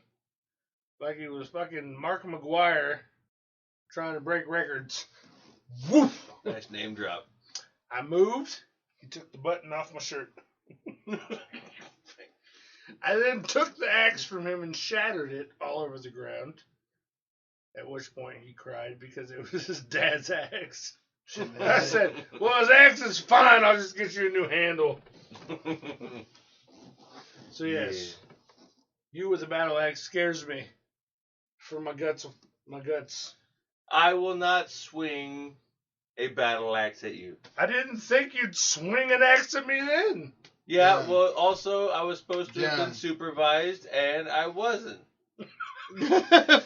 like he was fucking Mark McGuire trying to break records. Woof! Nice name drop. I moved. He took the button off my shirt. I then took the axe from him and shattered it all over the ground. At which point he cried because it was his dad's axe. I said, "Well, his axe is fine. I'll just get you a new handle." So yes, you with a battle axe scares me for my guts. I will not swing a battle axe at you. I didn't think you'd swing an axe at me then. Yeah, Yeah. well, also, I was supposed to have Yeah. been supervised, and I wasn't.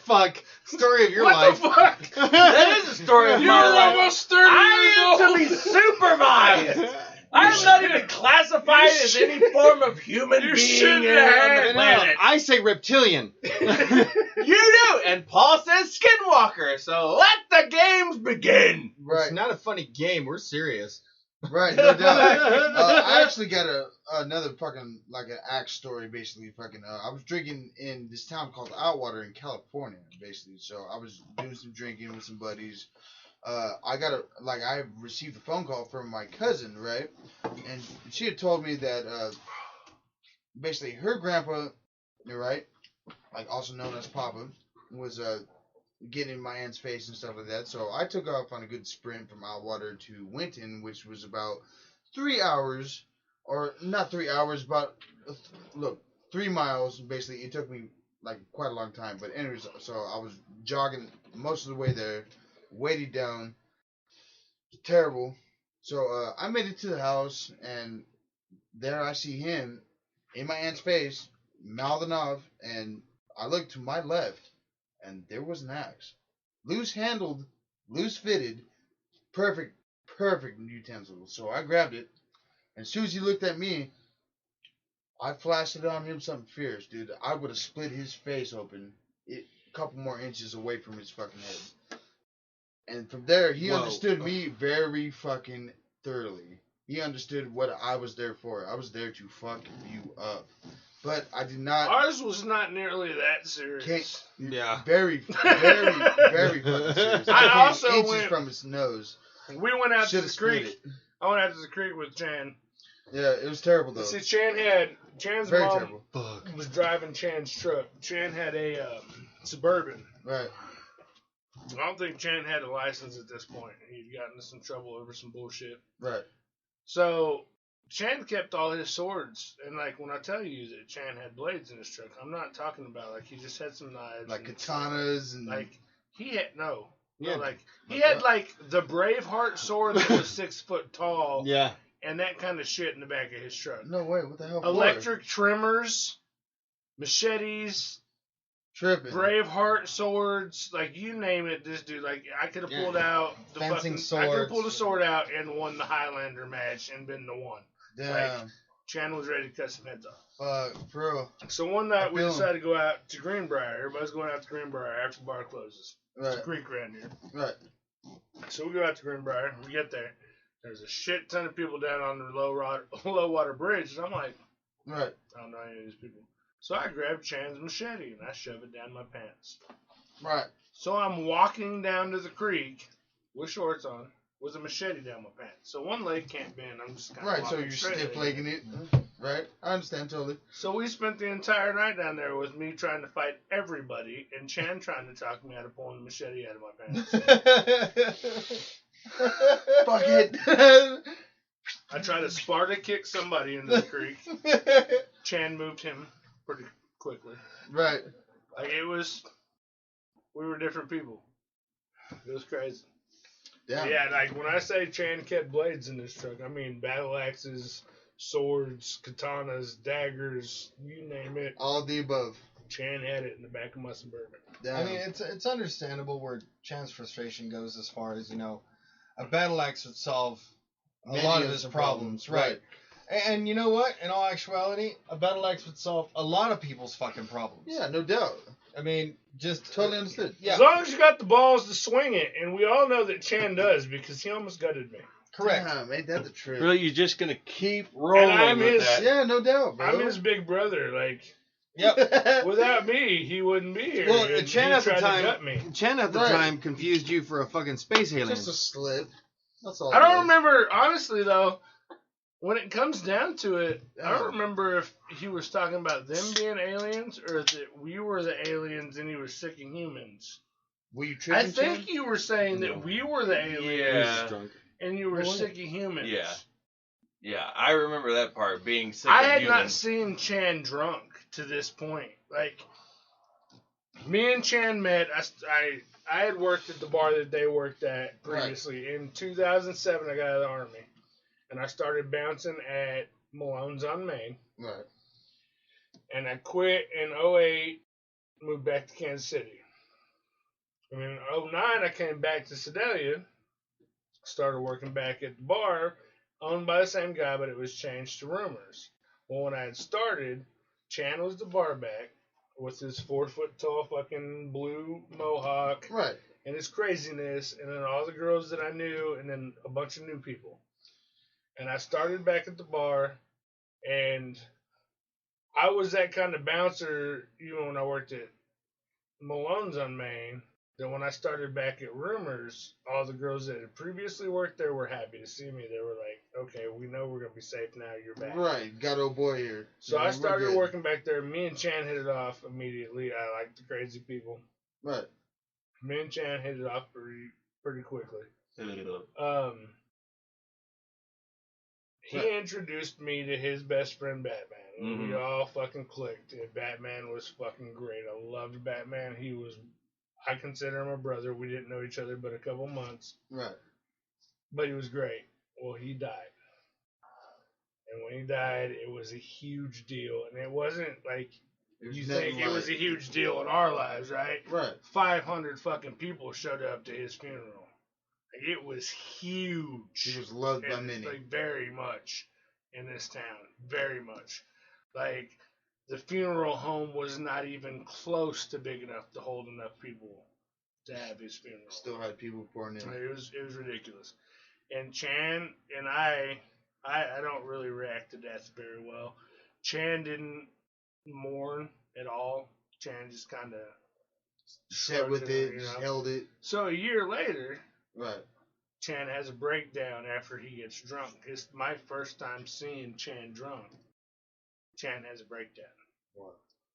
Fuck. Story of your What life. the fuck? That is the story of You're my life. almost 30 I am to be years old. supervised. I'm not even classified you as should- any form of human you being shouldn't here on have. the planet. I say reptilian. You do, and Paul says skinwalker. So let the games begin. It's Right. not a funny game. We're serious. Right. No doubt. I actually got another fucking like an axe story. Basically, fucking. I was drinking in this town called Outwater in California. Basically, so I was doing some drinking with some buddies. I received a phone call from my cousin, right? And she had told me that basically her grandpa, right, like also known as Papa, was getting in my aunt's face and stuff like that. So I took off on a good sprint from Outwater to Winton, which was about 3 hours, or not 3 hours, but 3 miles. Basically, it took me like quite a long time. But anyways, so I was jogging most of the way there, weighted down, terrible. So I made it to the house, and there I see him in my aunt's face, mouthing off, and I looked to my left, and there was an axe. Loose handled, loose fitted, perfect utensil. So I grabbed it, and as soon as he looked at me, I flashed it on him something fierce, dude. I would have split his face open a couple more inches away from his fucking head. And from there, he Whoa. understood me very fucking thoroughly. He understood what I was there for. I was there to fuck you up. But I did not... Ours was not nearly that serious. Yeah. Very fucking serious. I came also inches went- from his nose. We went out to Should the have split creek. it. I went out to the creek with Chan. Yeah, it was terrible though. See, Chan's Very mom terrible. Fuck. was driving Chan's truck. Chan had a Suburban. Right. I don't think Chan had a license at this point. He'd gotten into some trouble over some bullshit. Right. So Chan kept all his swords, and like when I tell you that Chan had blades in his truck, I'm not talking about like he just had some knives, Like and katanas and like he had no, Yeah. like he had like the Braveheart sword that was 6 foot tall, Yeah. and that kind of shit in the back of his truck. no way. What the hell? for? Electric trimmers, machetes, Tripping. Braveheart swords, like you name it. This dude, like I could have Yeah. pulled out the Fencing fucking, I could have swords. pulled a sword out and won the Highlander match and been the one. Damn. Chan was ready to cut some heads off. Fuck, for real. So one night I we feel him. decided to go out to Greenbrier. Everybody's going out to Greenbrier after the bar closes. It's Right. a creek around here. Right. So we go out to Greenbrier. We get there. There's a shit ton of people down on the low water bridge, and I'm like, Right. I don't know any of these people. So I grabbed Chan's machete and I shove it down my pants. Right. So I'm walking down to the creek with shorts on, with a machete down my pants. So one leg can't bend. I'm just kind of Right. So you're stiff legging it. Right. I understand totally. So we spent the entire night down there with me trying to fight everybody, and Chan trying to talk me out of pulling the machete out of my pants. Fuck it. I tried to Sparta kick somebody into the creek. Chan moved him pretty quickly. Right. Like we were different people. It was crazy. Yeah, like when I say Chan kept blades in this truck, I mean battle axes, swords, katanas, daggers, you name it. All the above. Chan had it in the back of my Suburban. I mean, it's understandable where Chan's frustration goes as far as, a battle axe would solve a lot of his problems. Right. And you know what? In all actuality, a battle axe would solve a lot of people's fucking problems. Yeah, no doubt. I mean, just... Totally understood. Yeah. As long as you got the balls to swing it, and we all know that Chan does because he almost gutted me. Correct. Damn, ain't that the truth? Really, you're just gonna keep rolling And I'm with his- that? Yeah, no doubt, bro. I'm his big brother. Like, Yep. without me, he wouldn't be here. Well, and Chan he at the tried time... to gut me. Chan at the Right. time confused you for a fucking space alien. Just a slip. That's all. I it don't was. remember, honestly, though, when it comes down to it, I don't remember if he was talking about them being aliens or that we were the aliens and he was sick of humans. Were you I tripping, think Chan? you were saying that we were the aliens Yeah. and you were Well, sick of humans. Yeah. Yeah, I remember that part, being sick I of had not humans. seen Chan drunk to this point. Like, me and Chan met. I had worked at the bar that they worked at previously. Right. In 2007, I got out of the Army. And I started bouncing at Malone's on Main. Right. And I quit in 2008, moved back to Kansas City. And in 2009, I came back to Sedalia, started working back at the bar, owned by the same guy, but it was changed to Rumors. Well, when I had started, Chan was the bar back with his 4-foot-tall fucking blue mohawk. Right. And his craziness, and then all the girls that I knew, and then a bunch of new people. And I started back at the bar, and I was that kind of bouncer, even when I worked at Malone's on Main, that when I started back at Rumors, all the girls that had previously worked there were happy to see me. They were like, okay, we know we're going to be safe now, you're back. Right, got old boy here. So I started working back there. Me and Chan hit it off immediately. I like the crazy people. Right. Me and Chan hit it off pretty quickly. He introduced me to his best friend, Batman. And we all fucking clicked. And Batman was fucking great. I loved Batman. I consider him a brother. We didn't know each other but a couple months. Right. But he was great. Well, he died. And when he died, it was a huge deal. And it wasn't like you think it was a huge deal in our lives, right? Right. 500 fucking people showed up to his funeral. It was huge. He was loved by many. Like, very much in this town. Very much. Like, the funeral home was not even close to big enough to hold enough people to have his funeral. Still had people pouring in. It was ridiculous. And Chan and I don't really react to death very well. Chan didn't mourn at all. Chan just kind of sat with it, just held it. So a year later... Right. Chan has a breakdown after he gets drunk. It's my first time seeing Chan drunk. Chan has a breakdown. Wow.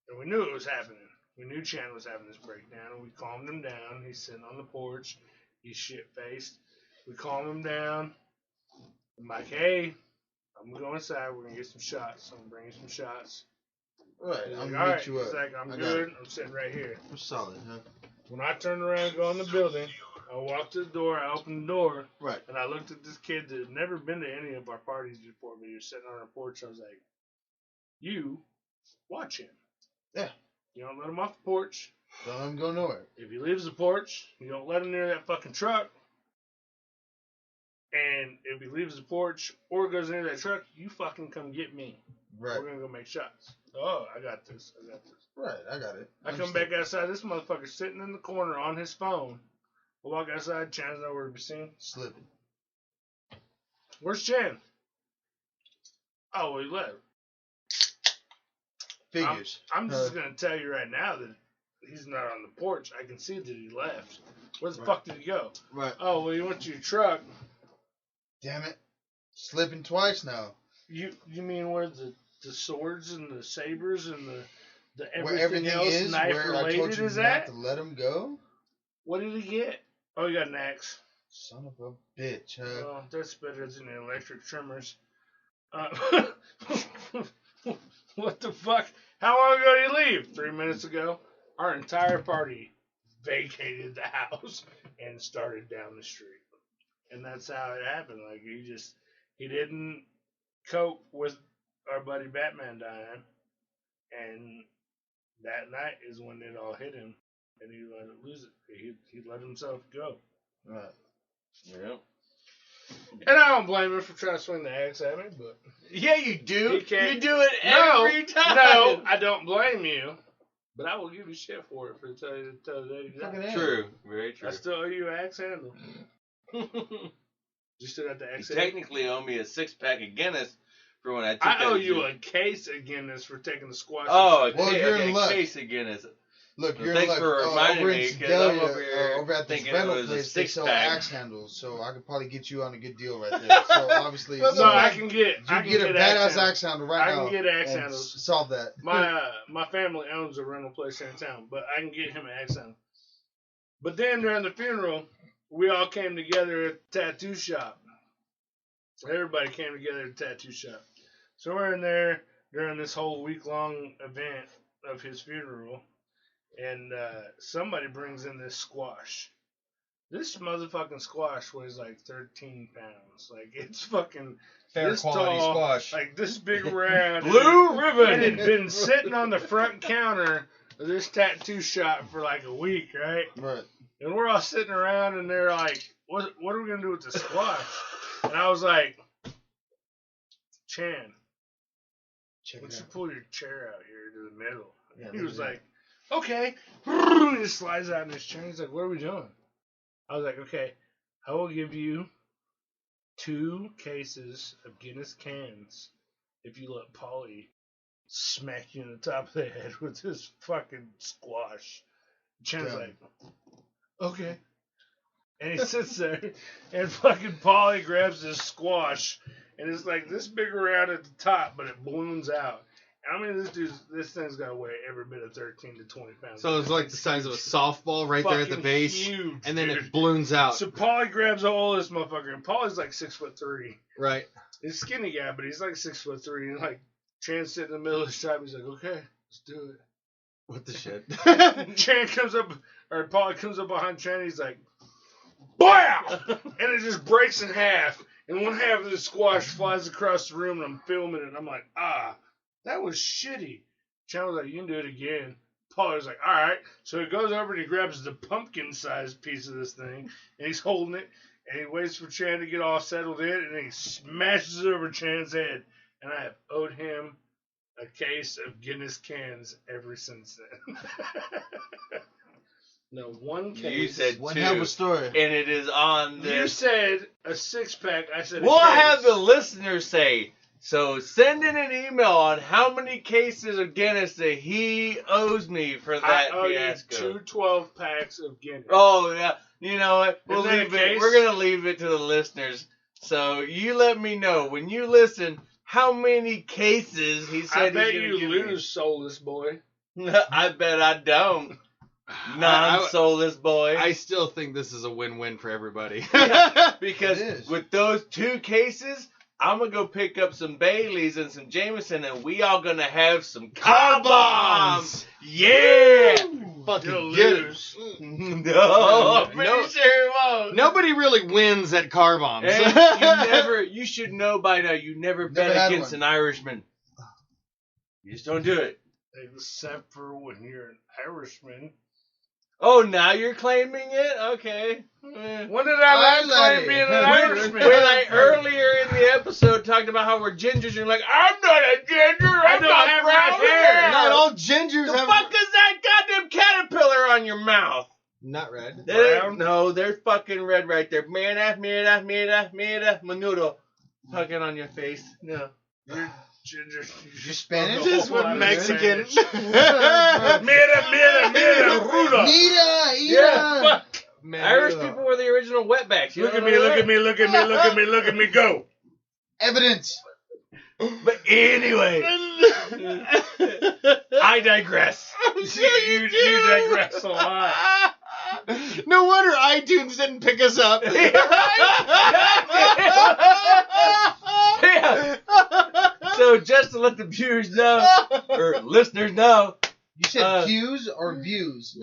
And we knew it was happening. We knew Chan was having this breakdown, and we calmed him down. He's sitting on the porch. He's shit-faced. We calm him down. I'm like, hey, I'm going to go inside. We're going to get some shots. I'm going to bring you some shots. Right. He's I'm like, going all to right. meet you up. He's like, I'm good. I'm sitting right here. I'm solid, huh? When I turned around and go in the building, I walked to the door, I opened the door, right, and I looked at this kid that had never been to any of our parties before, but he was sitting on our porch. I was like, you watch him. Yeah. You don't let him off the porch. Don't let him go nowhere. If he leaves the porch, you don't let him near that fucking truck. And if he leaves the porch or goes near that truck, you fucking come get me. Right. We're going to go make shots. Oh, I got this. Right, I got it. I come back outside, this motherfucker sitting in the corner on his phone. I walk outside, Chan's nowhere to be seen. Slipping. Where's Chan? Oh, he left. Figures. I'm just going to tell you right now that he's not on the porch. I can see that he left. Where the fuck did he go? Right. Oh, well, he went to your truck. Damn it. Slipping twice now. You mean where the swords and the sabers and the Where everything else is, knife where I told related you is not at? to let him go? What did he get? Oh, he got an axe. Son of a bitch, huh? Well, that's better than the electric trimmers. What the fuck? How long ago did he leave? 3 minutes ago. Our entire party vacated the house and started down the street. And that's how it happened. Like, he didn't cope with our buddy Batman dying. And that night is when it all hit him. And he let it lose it. He let himself go. Right. Yeah. And I don't blame him for trying to swing the axe at me, but... Yeah, you do. He can't- You do it every time. No, I don't blame you. But I will give you shit for it, for to tell you that Fucking exactly. A. True. Very true. I still owe you an axe handle. You still got the You axe handle? technically owe me a 6-pack of Guinness for when I took I that owe you zoo. a case of Guinness for taking the squash. Oh, Well, okay, you're in okay, luck. case of Guinness. Look, Well, you're thanks like for reminding over in me, 'cause I'm Sedalia, over here over at this thinking it rental was a place, they sell 6-pack. axe handles, so I could probably get you on a good deal right there. So obviously, So I can get. you I can get a badass handles. axe handle right I now. can get axe and handles. Solve that. My family owns a rental place here in town, but I can get him an axe handle. But then during the funeral, we all came together at the tattoo shop. Everybody came together at the tattoo shop. So we're in there during this whole week-long event of his funeral, and somebody brings in this squash. This motherfucking squash weighs like 13 pounds. Like, it's fucking Fair this quality tall, squash. like this big round. Blue ribbon. And it had been sitting on the front counter of this tattoo shop for like a week, right? Right. And we're all sitting around, and they're like, what are we going to do with the squash? And I was like, Chan, Check why it don't you out. pull your chair out here to the middle? Yeah, He look was at like, okay. He just slides out in his chair. He's like, what are we doing? I was like, okay, I will give you 2 cases of Guinness cans if you let Polly smack you in the top of the head with his fucking squash. Chan's Damn. like, okay. And he sits there, and fucking Polly grabs this squash, and it's like this big around at the top, but it balloons out. I mean, this thing's got to weigh every bit of 13 to 20 pounds. So it's like the size of a softball right there at the Fucking base, huge, and then dude. it balloons out. So Polly grabs a hold of this motherfucker, and Polly's like 6'3". Right. He's a skinny guy, but he's like 6'3", and like Chan's sitting in the middle of the shop. He's like, okay, let's do it. What the shit? Chan comes up, or Polly comes up behind Chan. He's like, BAM! And it just breaks in half, and one half of the squash flies across the room, and I'm filming it, and I'm like, that was shitty. Chan was like, you can do it again. Polly was like, all right. So he goes over and he grabs the pumpkin-sized piece of this thing, and he's holding it, and he waits for Chan to get all settled in, and then he smashes it over Chan's head. And I have owed him a case of Guinness cans ever since then. No, one case. You said One 2, hell of a story. and it is on You this. said a 6-pack. I said a We'll case. have the listeners say. So send in an email on how many cases of Guinness that he owes me for that I owe you fiasco. 2 12-packs of Guinness. Oh yeah, you know what? We'll Isn't that leave a it. case? We're gonna leave it to the listeners. So you let me know when you listen how many cases he said I bet he's you gonna give lose, soulless boy. me. I bet I don't. Non-soulless boy. I still think this is a win-win for everybody. Because It is. with those 2 cases, I'm gonna go pick up some Baileys and some Jameson, and we all gonna have some car bombs. Yeah. Fucking You'll get it. lose. No, I'm pretty No. sure it won't. Nobody really wins at car bombs. And you should know by now, you never bet had against one. an Irishman. You just don't do it. Except for when you're an Irishman. Oh, now you're claiming it? Okay. Eh. When did I I not let claim it. being an When Irishman? I earlier in the episode talked about how we're gingers, you're like, I'm not a ginger, I I'm don't not have brown red hair. Not all gingers The have. fuck is that goddamn caterpillar on your mouth? Not red. Brown? No, they're fucking red right there. Mira, menudo. fucking on your face. No. You're Spanish? Just with Mexican. Mira, ruda. Nita. Yeah, fuck. Irish people were the original wetbacks. You Look don't at me, know look that? at me, look at me, look at me, look at me, go. Evidence. But anyway, I digress. You digress a lot. No wonder iTunes didn't pick us up. Yeah. So just to let the viewers know, or listeners know, You said views or views?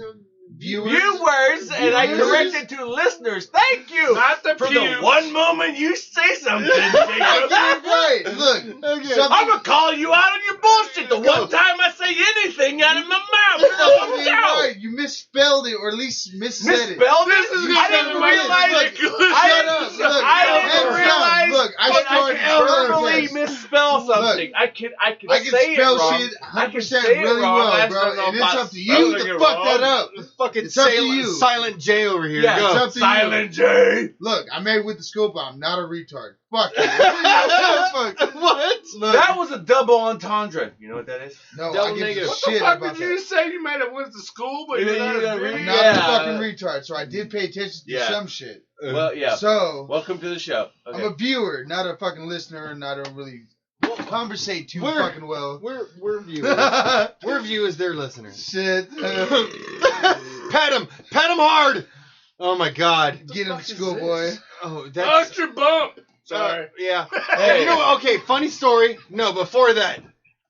viewers, and I Viewers? corrected to listeners. Thank you Not the for pews. the one moment you say something, Jacob. Right. Look. Okay. something- I'm gonna call you out on your bullshit the one time I say anything out of my mouth. Fucking Go. right. You misspelled it, or at least missaid it. Misspelled This is it? gonna I didn't be realize like- it. Shut I up. didn't- Look, I didn't hands down. realize Look, I that started I can verbally verbally misspell something. I can I can say spell it wrong. shit I can 100% say it really wrong. well, I just bro. don't know And it's about up to you spelling to it fuck wrong. that up. Fucking It's up to silent, you. silent J over here. Yeah. Go. It's up to Silent J. Look, I'm married with the scope. I'm not a retard. Fuck you. Fuck. What? Look, That was a double entendre. You know what that is? no, double I give negative. a What the shit fuck about did you that. say? You might have went to school, but Yeah, you're not you a got video? read- Not Yeah. a fucking retard, so I did pay attention to Yeah. some shit. Well, yeah. So, Welcome to the show. I'm Okay. a viewer, not a fucking listener, and I don't really conversate too We're- fucking well. We're viewers. We're viewers. They're listeners. Shit. Pat him hard. Oh my God. Get him, fuck is schoolboy. this? Oh, that's. Extra bump. Sorry. Yeah. Hey. You know, okay, funny story. No, before that.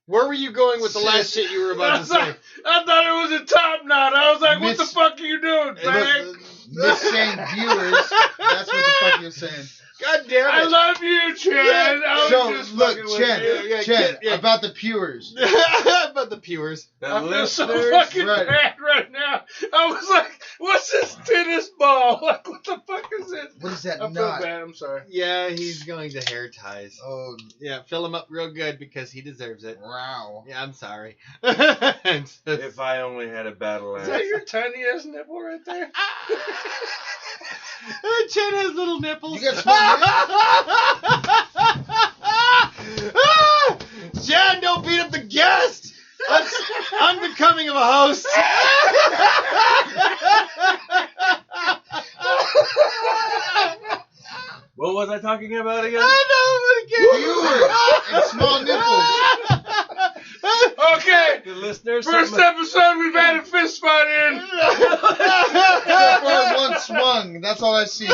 Where were you going with the last shit you were about to say? I thought it was a top knot. I was like, what the Miss- fuck are you doing, man? Miss saying viewers. That's what the fuck you're saying. God damn it. I love you, Chad. I was So, just look, fucking with Chen, you. Yeah, Chen, yeah. about the pewers. About the pewers. The I feel so listeners. fucking right. bad right now. I was like, what's this tennis ball? Like, what the fuck is this? What is that I feel knot? bad. I'm sorry. Yeah, he's going to hair ties. Oh, Yeah, fill him up real good because he deserves it. wow. Yeah, I'm sorry. If I only had a battle Is axe. that your tiny ass nipple right there? Chen has little nipples. You got small Chen, don't beat up the guest. That's unbecoming of a host. What was I talking about again? Viewers and small nipples. Okay. The listeners. First something- episode, we've had a fist fight in. So far, one swung. That's all I've seen.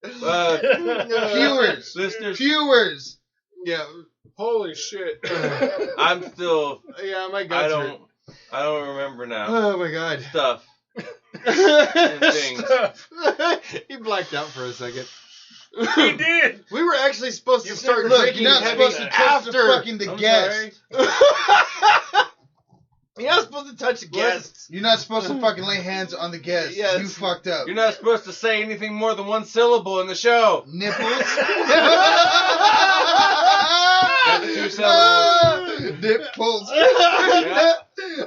Viewers. listeners. Viewers. Yeah, Holy shit. I'm still. yeah, my I guts hurt. don't remember now. Oh my God. Stuff and things. He blacked out for a second. He did. We were actually supposed to start Look, drinking you're not heavy supposed to touch the after. fucking the I'm guest. You're not supposed to touch the guests. You're not supposed to fucking lay hands on the guest. Yes. You fucked up. You're not supposed to say anything more than one syllable in the show. Nipples. That's 2 syllables. Nipples. Yeah.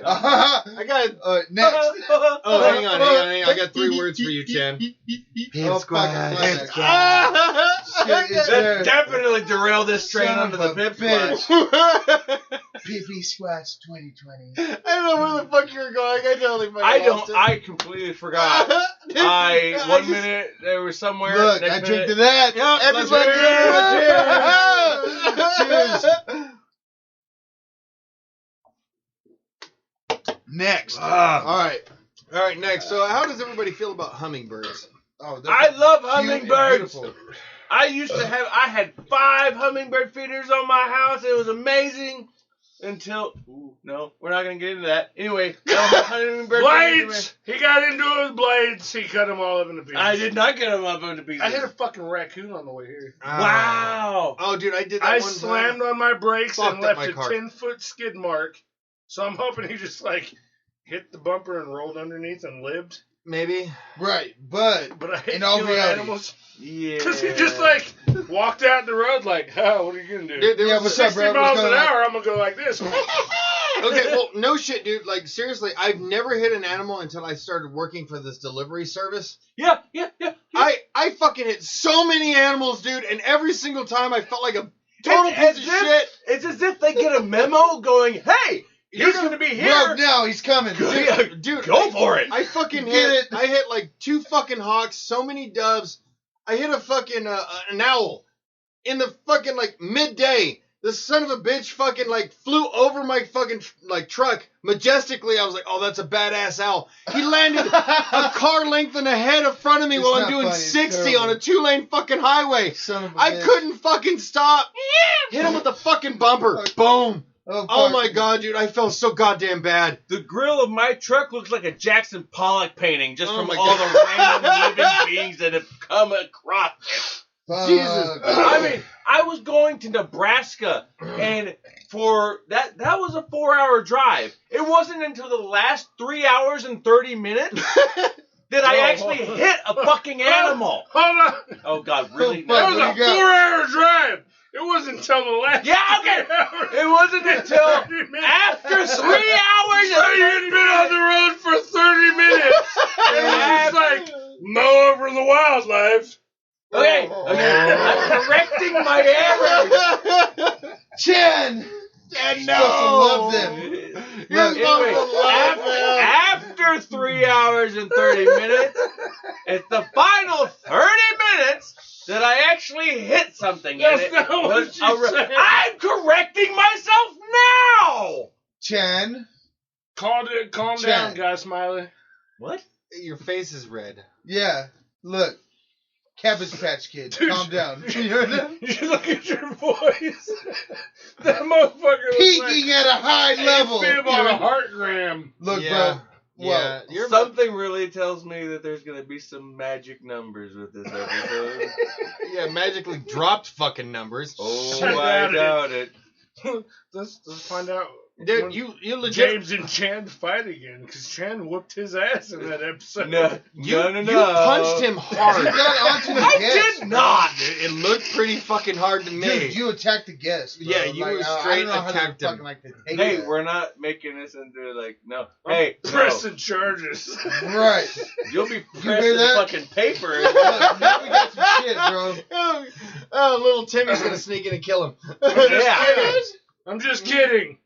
I got. Next. Oh, hang on. I got 3 words for you, Chen. Oh, fucking Shit, Shit, it's That definitely derailed this train Son onto of the a pip bitch. squad. Pee-pee Squats 2020. I don't know where the fuck you were going. I totally fucking I lost don't. it. I completely forgot. I One just- minute there was somewhere. Look, next I drink minute, to that. Yep, Everybody, Cheers. Next. All right. Next. So, how does everybody feel about hummingbirds? Oh, they're I love cute and hummingbirds. beautiful. I had 5 hummingbird feeders on my house. It was amazing until. Ooh, no, we're not gonna get into that. Anyway, hummingbird Blades. He got into it with blades. He cut them all up into pieces. I did not get them up into pieces. I hit a fucking raccoon on the way here. Wow. Oh, dude, I did that I one slammed time. on my brakes Fucked and up left my a car. 10-foot skid mark. So I'm hoping he just like hit the bumper and rolled underneath and lived. Maybe. Right, but But I hate In all killing reality. animals Yeah. because he just like walked out the road like, oh, what are you gonna do? Dude, there Yeah, was what's up, 60 bro? miles What's an going on? hour, I'm gonna go like this. Okay, well, no shit, dude. Like, seriously, I've never hit an animal until I started working for this delivery service. Yeah. I fucking hit so many animals, dude, and every single time I felt like a total piece of shit. It's as if they get a memo going, hey, he's going to be here. Bro, now he's coming. Dude, go for it. I fucking Get hit it. I hit like 2 fucking hawks, so many doves. I hit a fucking an owl in the fucking like midday. The son of a bitch fucking like flew over my fucking like truck majestically. I was like, oh, that's a badass owl. He landed a car length and a head in front of me It's while I'm not doing funny, it's 60 terrible. on a 2-lane fucking highway. Son of a I bitch. couldn't fucking stop. Hit him with the fucking bumper. Boom. Oh fuck. my god, dude, I felt so goddamn bad. The grill of my truck looks like a Jackson Pollock painting just Oh from my all God. the random living beings that have come across it. Fuck. Jesus. I mean, I was going to Nebraska, and for that was a 4-hour drive. It wasn't until the last 3 hours and 30 minutes that I actually hit a fucking animal. Hold on. Oh God, really? Oh, That fuck. was What a do you got? 4-hour drive. It wasn't until the last. Yeah, okay. 3 hours. It wasn't until 30 minutes. after 3 hours So and you'd been on the road for 30 minutes. And it was like Noah for the wildlife. Okay, I'm correcting my error. Chan! And You're supposed to love them. You're Look, supposed Anyway, to love them. after 3 hours and 30 minutes, it's the final 30 minutes that I actually hit something. That's and it not what was you said. I'm correcting myself now. Chan. Calm down, Chad. guy Smiley. What? Your face is red. Yeah. Look. Cabbage Patch Kid. Dude. Calm down. You heard him? You look at your voice. That motherfucker was Peaking at a high level. Fib on a heartgram. Look, Yeah. bro. Yeah. Well, Something really tells me that there's going to be some magic numbers with this episode. Yeah, magically dropped fucking numbers. Oh, I I doubt it. Let's find out. Dude, when you legit. James and Chan fight again because Chan whooped his ass in that episode. No, You no. you punched him you hard. got onto the I guest. did not. It looked pretty fucking hard to me. Dude, you attacked the guest. Bro. Yeah, you like, I straight don't know how they attacked him. fucking like to take Hey, that. we're not making this into like no. I'm Hey, no. pressing charges. Right. You'll be hear pressing that? fucking paper. Look, now we got some shit, bro. Oh, little Timmy's gonna sneak in and kill him. Yeah. I'm just kidding.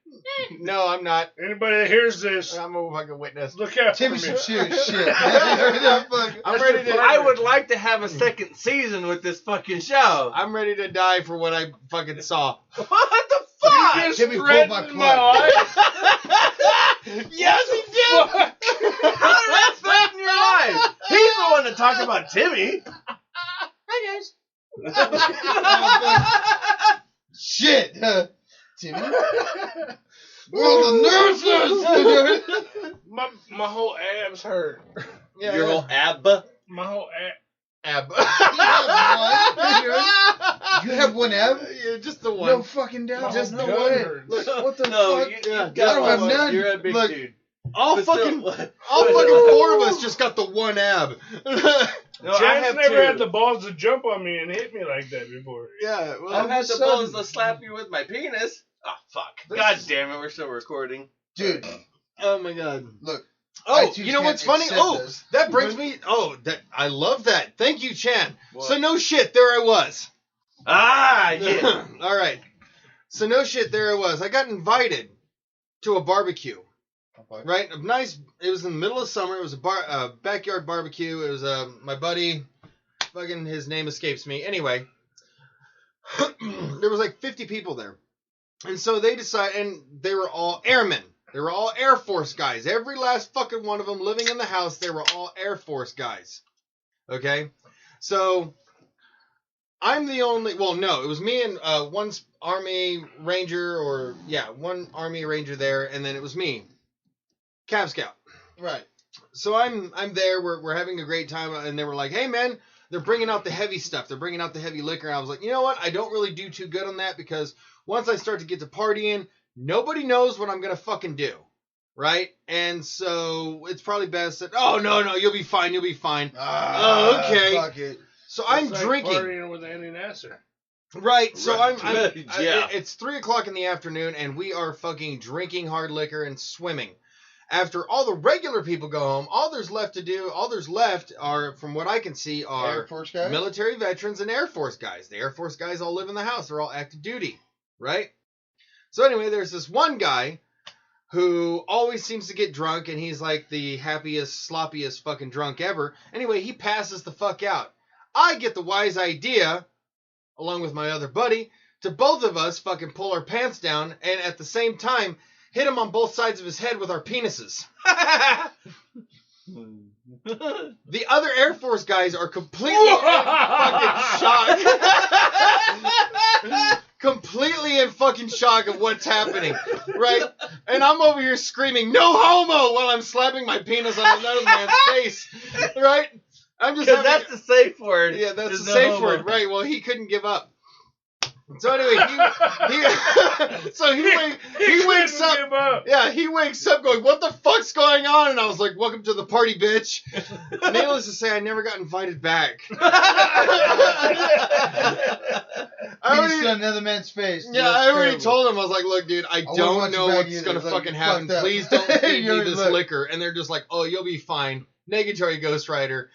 No, I'm not. Anybody that hears this, I'm a fucking witness. look out Timmy for should me. shoot shit. Fuck. I'm ready to. I would like to have a second season with this fucking show. I'm ready to die for what I fucking saw. What the fuck? You just Timmy pulled threatened my my plug. life. Yes, he did. How did that threaten your life? He's the one to talk about Timmy. Shit. Timmy. We're the nurses. My whole abs hurt. Yeah, Your yeah. whole ab. My whole ab. Ab. You have one ab? Yeah, just the one. No fucking doubt. Just no the way. one. Look, what the No, fuck? you Yeah, got I don't have one. none. You're a big Look, dude. all But fucking, still- all fucking 4 of us just got the one ab. No, I Chan's have never two. had the balls to jump on me and hit me like that before. Yeah, well, I've had the sudden- balls to slap you with my penis. Oh fuck! God damn it, we're still recording. dude, oh my god. look. Oh, iTunes you know what's can't funny? accept Oh, this. that brings me. Oh, that I love that. Thank you, Chan. What? So no shit, there I was. Ah, yeah. All right. So no shit, there I was. I got invited to a barbecue. Okay. Right, a nice. It was in the middle of summer. It was a backyard barbecue. It was my buddy. Fucking his name escapes me. Anyway, there was like 50 people there, and so they decided, and they were all airmen. They were all Air Force guys. Every last fucking one of them living in the house. They were all Air Force guys. Okay, so I'm the only. Well, no, it was me and one Army Ranger, or one Army Ranger there, and then it was me. Cav Scout. Right. So I'm there. We're having a great time, and they were like, "Hey, man, they're bringing out the heavy stuff. They're bringing out the heavy liquor." And I was like, "You know what? I don't really do too good on that because once I start to get to partying, nobody knows what I'm gonna fucking do, right? And so it's probably best that. Oh no, you'll be fine. You'll be fine. Ah, okay. Fuck it. So I'm It's like drinking, partying with Andy Nasser. right? So Right. I'm Yeah. it's 3:00 in the afternoon, and we are fucking drinking hard liquor and swimming. after all the regular people go home, all there's left are, from what I can see, are Air Force guys? military veterans and Air Force guys. The Air Force guys all live in the house. They're all active duty, right? So anyway, there's this one guy who always seems to get drunk, and he's like the happiest, sloppiest fucking drunk ever. Anyway, he passes the fuck out. I get the wise idea, along with my other buddy, to both of us fucking pull our pants down, and at the same time, hit him on both sides of his head with our penises. The other Air Force guys are completely in fucking shock. Completely in fucking shock of what's happening, right? And I'm over here screaming, "No homo!" while I'm slapping my penis on another man's face, right? I'm just Because that's the safe word. yeah, that's There's the no safe homo. word, right? Well, he couldn't give up. So anyway, he wakes up. Give up. Yeah, he wakes up going, "What the fuck's going on?" And I was like, "Welcome to the party, bitch." Needless to say, I never got invited back. He just got another man's face. Yeah, I already told him. I was like, "Look, dude, I don't know what's gonna fucking happen. Please don't feed me this liquor." And they're just like, "Oh, you'll be fine." Negatory Ghost Rider.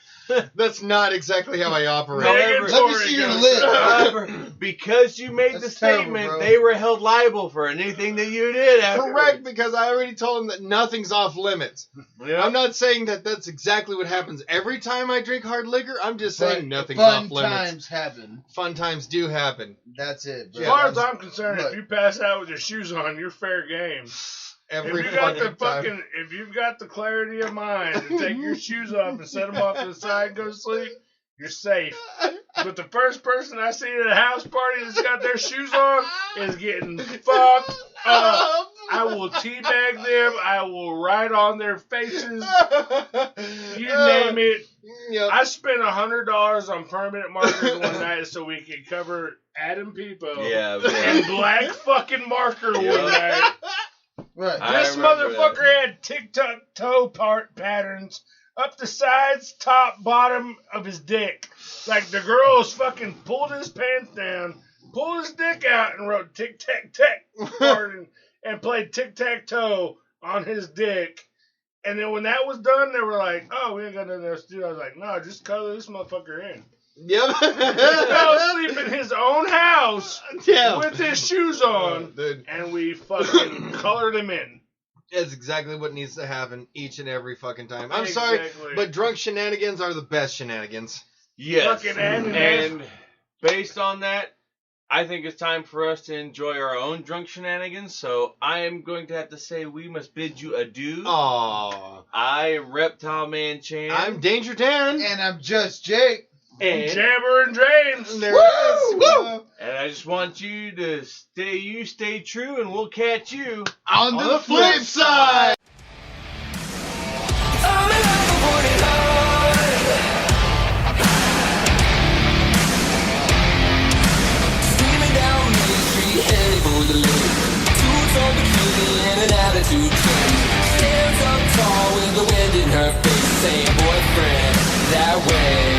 That's not exactly how I operate. However, Let me see your lip. However, because you made the That's terrible, statement, bro. they were held liable for anything that you did afterwards. Correct, because I already told him that nothing's off limits. Yeah. I'm not saying that that's exactly what happens every time I drink hard liquor. I'm just saying nothing's Fun off limits. times happen. Fun times do happen. That's it, bro. As far as I'm concerned, Look. if you pass out with your shoes on, you're fair game. Every If you got the time. if you've got the clarity of mind to take your shoes off and set them off to the side and go to sleep, you're safe. But the first person I see at a house party that's got their shoes on is getting fucked up. I will teabag them. I will write on their faces. You name it. Yep. I spent $100 on permanent markers one night so we could cover Adam Peepo Yeah, and man. black fucking marker one Yeah. night. Right. I This remember motherfucker had tic-tac-toe patterns up the sides, top, bottom of his dick. Like the girls fucking pulled his pants down, pulled his dick out, and wrote tic-tac-tac and played tic-tac-toe on his dick. And then when that was done, they were like, "Oh, we ain't got nothing else to do." I was like, "No, just color this motherfucker in." Yep. He fell asleep in his own house Yeah. with his shoes on, Dude, and we fucking colored him in. that's exactly what needs to happen each and every fucking time. I'm sorry, Exactly. but drunk shenanigans are the best shenanigans. Yes. Fucking Adam And based on that, I think it's time for us to enjoy our own drunk shenanigans. So I am going to have to say we must bid you adieu. Aww. I am Reptile Man Chan. I'm Danger Dan. And I'm just Jake. and, Jabber and James. There it is. Woo! and I just want you to stay true, and we'll catch you. On the flip side. I'm in love with working hard. Steaming down Main Street, heading for the lake. Suits on bikini and an attitude change. Stands up tall with the wind in her face, saying, "Boyfriend, that way."